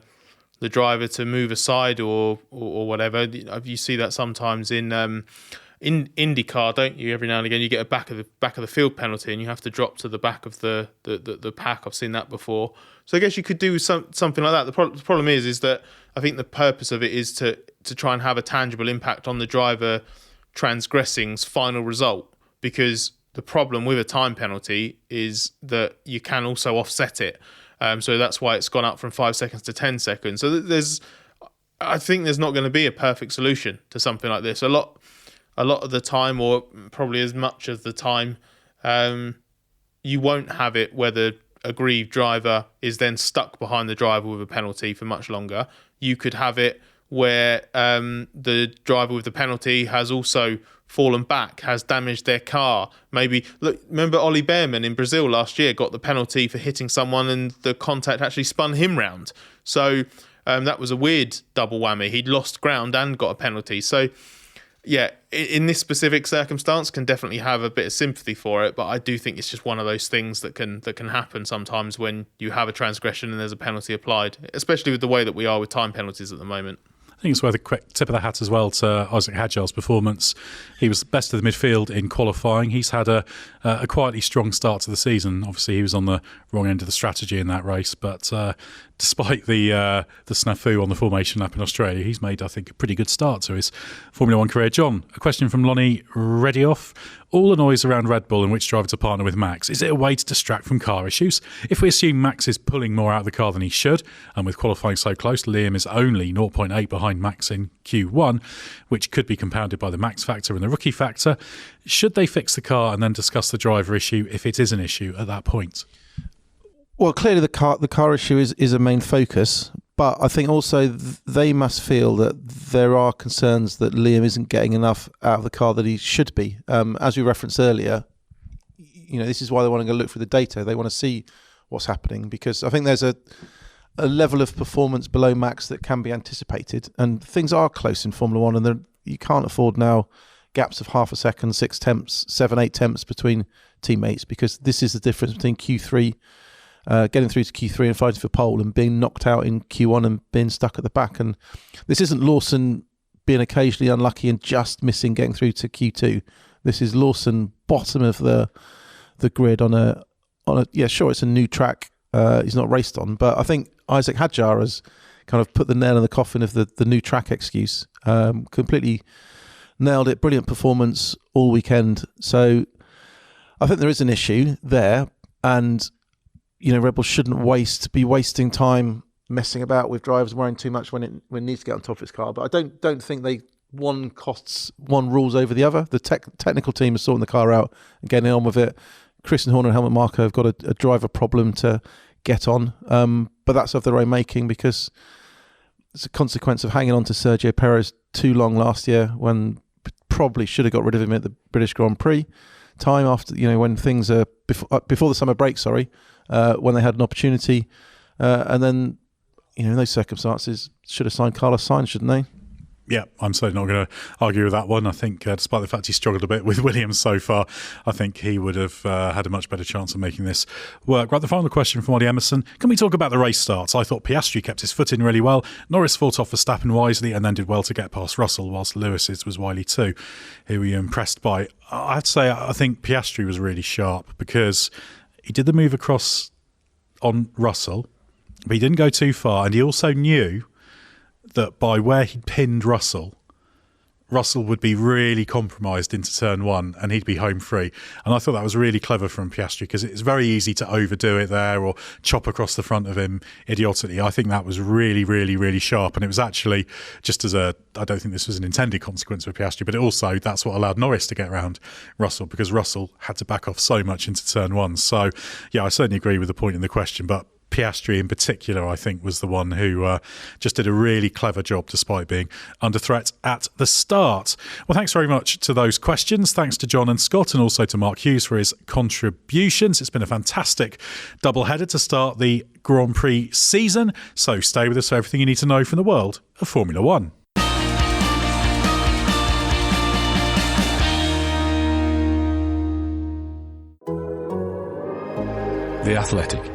driver to move aside or whatever. You see that sometimes in IndyCar, don't you? Every now and again, you get a back of the field penalty, and you have to drop to the back of the pack. I've seen that before. So I guess you could do something like that. The problem is that I think the purpose of it is to try and have a tangible impact on the driver transgressing's final result, because the problem with a time penalty is that you can also offset it. So that's why it's gone up from 5 seconds to 10 seconds. So I think there's not going to be a perfect solution to something like this. A lot of the time, or probably as much of the time, you won't have it where the aggrieved driver is then stuck behind the driver with a penalty for much longer. You could have it where the driver with the penalty has also fallen back, has damaged their car. Maybe, look, remember Ollie Behrman in Brazil last year got the penalty for hitting someone and the contact actually spun him round. So that was a weird double whammy. He'd lost ground and got a penalty. So yeah, in this specific circumstance, can definitely have a bit of sympathy for it, but I do think it's just one of those things that can happen sometimes when you have a transgression and there's a penalty applied, especially with the way that we are with time penalties at the moment. I think it's worth a quick tip of the hat as well to Isaac Hadjar's performance. He was best of the midfield in qualifying. He's had a quietly strong start to the season. Obviously, he was on the wrong end of the strategy in that race, but despite the snafu on the formation lap in Australia, he's made, I think, a pretty good start to his Formula One career. John, a question from Lonnie Redioff. All the noise around Red Bull and which driver to partner with Max, is it a way to distract from car issues? If we assume Max is pulling more out of the car than he should, and with qualifying so close, Liam is only 0.8 behind Max in Q1, which could be compounded by the Max factor and the rookie factor, should they fix the car and then discuss the driver issue if it is an issue at that point? Well, clearly the car issue is a main focus, but I think also they must feel that there are concerns that Liam isn't getting enough out of the car that he should be. As we referenced earlier, this is why they want to go look for the data. They want to see what's happening, because I think there's a level of performance below Max that can be anticipated, and things are close in Formula One, and you can't afford now gaps of half a second, 6 tenths, 7, 8 tenths between teammates, because this is the difference between Q3. Getting through to Q3 and fighting for pole, and being knocked out in Q1 and being stuck at the back. And this isn't Lawson being occasionally unlucky and just missing getting through to Q2. This is Lawson bottom of the grid on a sure, it's a new track he's not raced on, but I think Isaac Hadjar has kind of put the nail in the coffin of the new track excuse. Completely nailed it. Brilliant performance all weekend. So I think there is an issue there. and Red Bull shouldn't be wasting time messing about with drivers, worrying too much when it needs to get on top of its car. But I don't think one rules over the other. The technical team is sorting the car out and getting on with it. Christian Horner and Helmut Marko have got a driver problem to get on, but that's of their own making, because it's a consequence of hanging on to Sergio Perez too long last year, when probably should have got rid of him at the British Grand Prix time, after when things are before the summer break, when they had an opportunity, and then in those circumstances should have signed Carlos Sainz, shouldn't they? Yeah, I'm certainly not going to argue with that one. I think despite the fact he struggled a bit with Williams so far, I think he would have had a much better chance of making this work. Right, the final question from Ollie Emerson. Can we talk about the race starts? I thought Piastri kept his foot in really well. Norris fought off Verstappen wisely and then did well to get past Russell, whilst Lewis's was wily too. Who were you impressed by? I'd say I think Piastri was really sharp, because he did the move across on Russell, but he didn't go too far, and he also knew that by where he pinned Russell would be really compromised into turn one and he'd be home free. And I thought that was really clever from Piastri, because it's very easy to overdo it there or chop across the front of him idiotically. I think that was really, really, really sharp. And it was actually just I don't think this was an intended consequence for Piastri, but also that's what allowed Norris to get around Russell, because Russell had to back off so much into turn one. So, yeah, I certainly agree with the point in the question, but Piastri in particular, I think, was the one who just did a really clever job despite being under threat at the start. Well, thanks very much to those questions. Thanks to John and Scott, and also to Mark Hughes for his contributions. It's been a fantastic doubleheader to start the Grand Prix season. So stay with us for everything you need to know from the world of Formula One. The Athletic.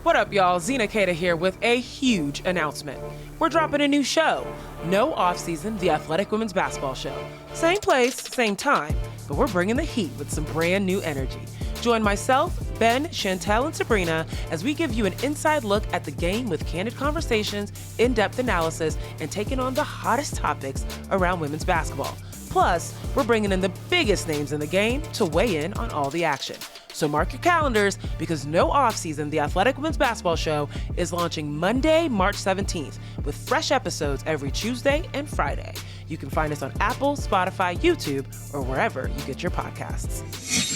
What up, y'all? Zena Kata here with a huge announcement. We're dropping a new show. No off-season, The Athletic Women's Basketball Show. Same place, same time, but we're bringing the heat with some brand new energy. Join myself, Ben, Chantel, and Sabrina as we give you an inside look at the game with candid conversations, in-depth analysis, and taking on the hottest topics around women's basketball. Plus, we're bringing in the biggest names in the game to weigh in on all the action. So mark your calendars, because no off-season, The Athletic Women's Basketball Show is launching Monday, March 17th, with fresh episodes every Tuesday and Friday. You can find us on Apple, Spotify, YouTube, or wherever you get your podcasts.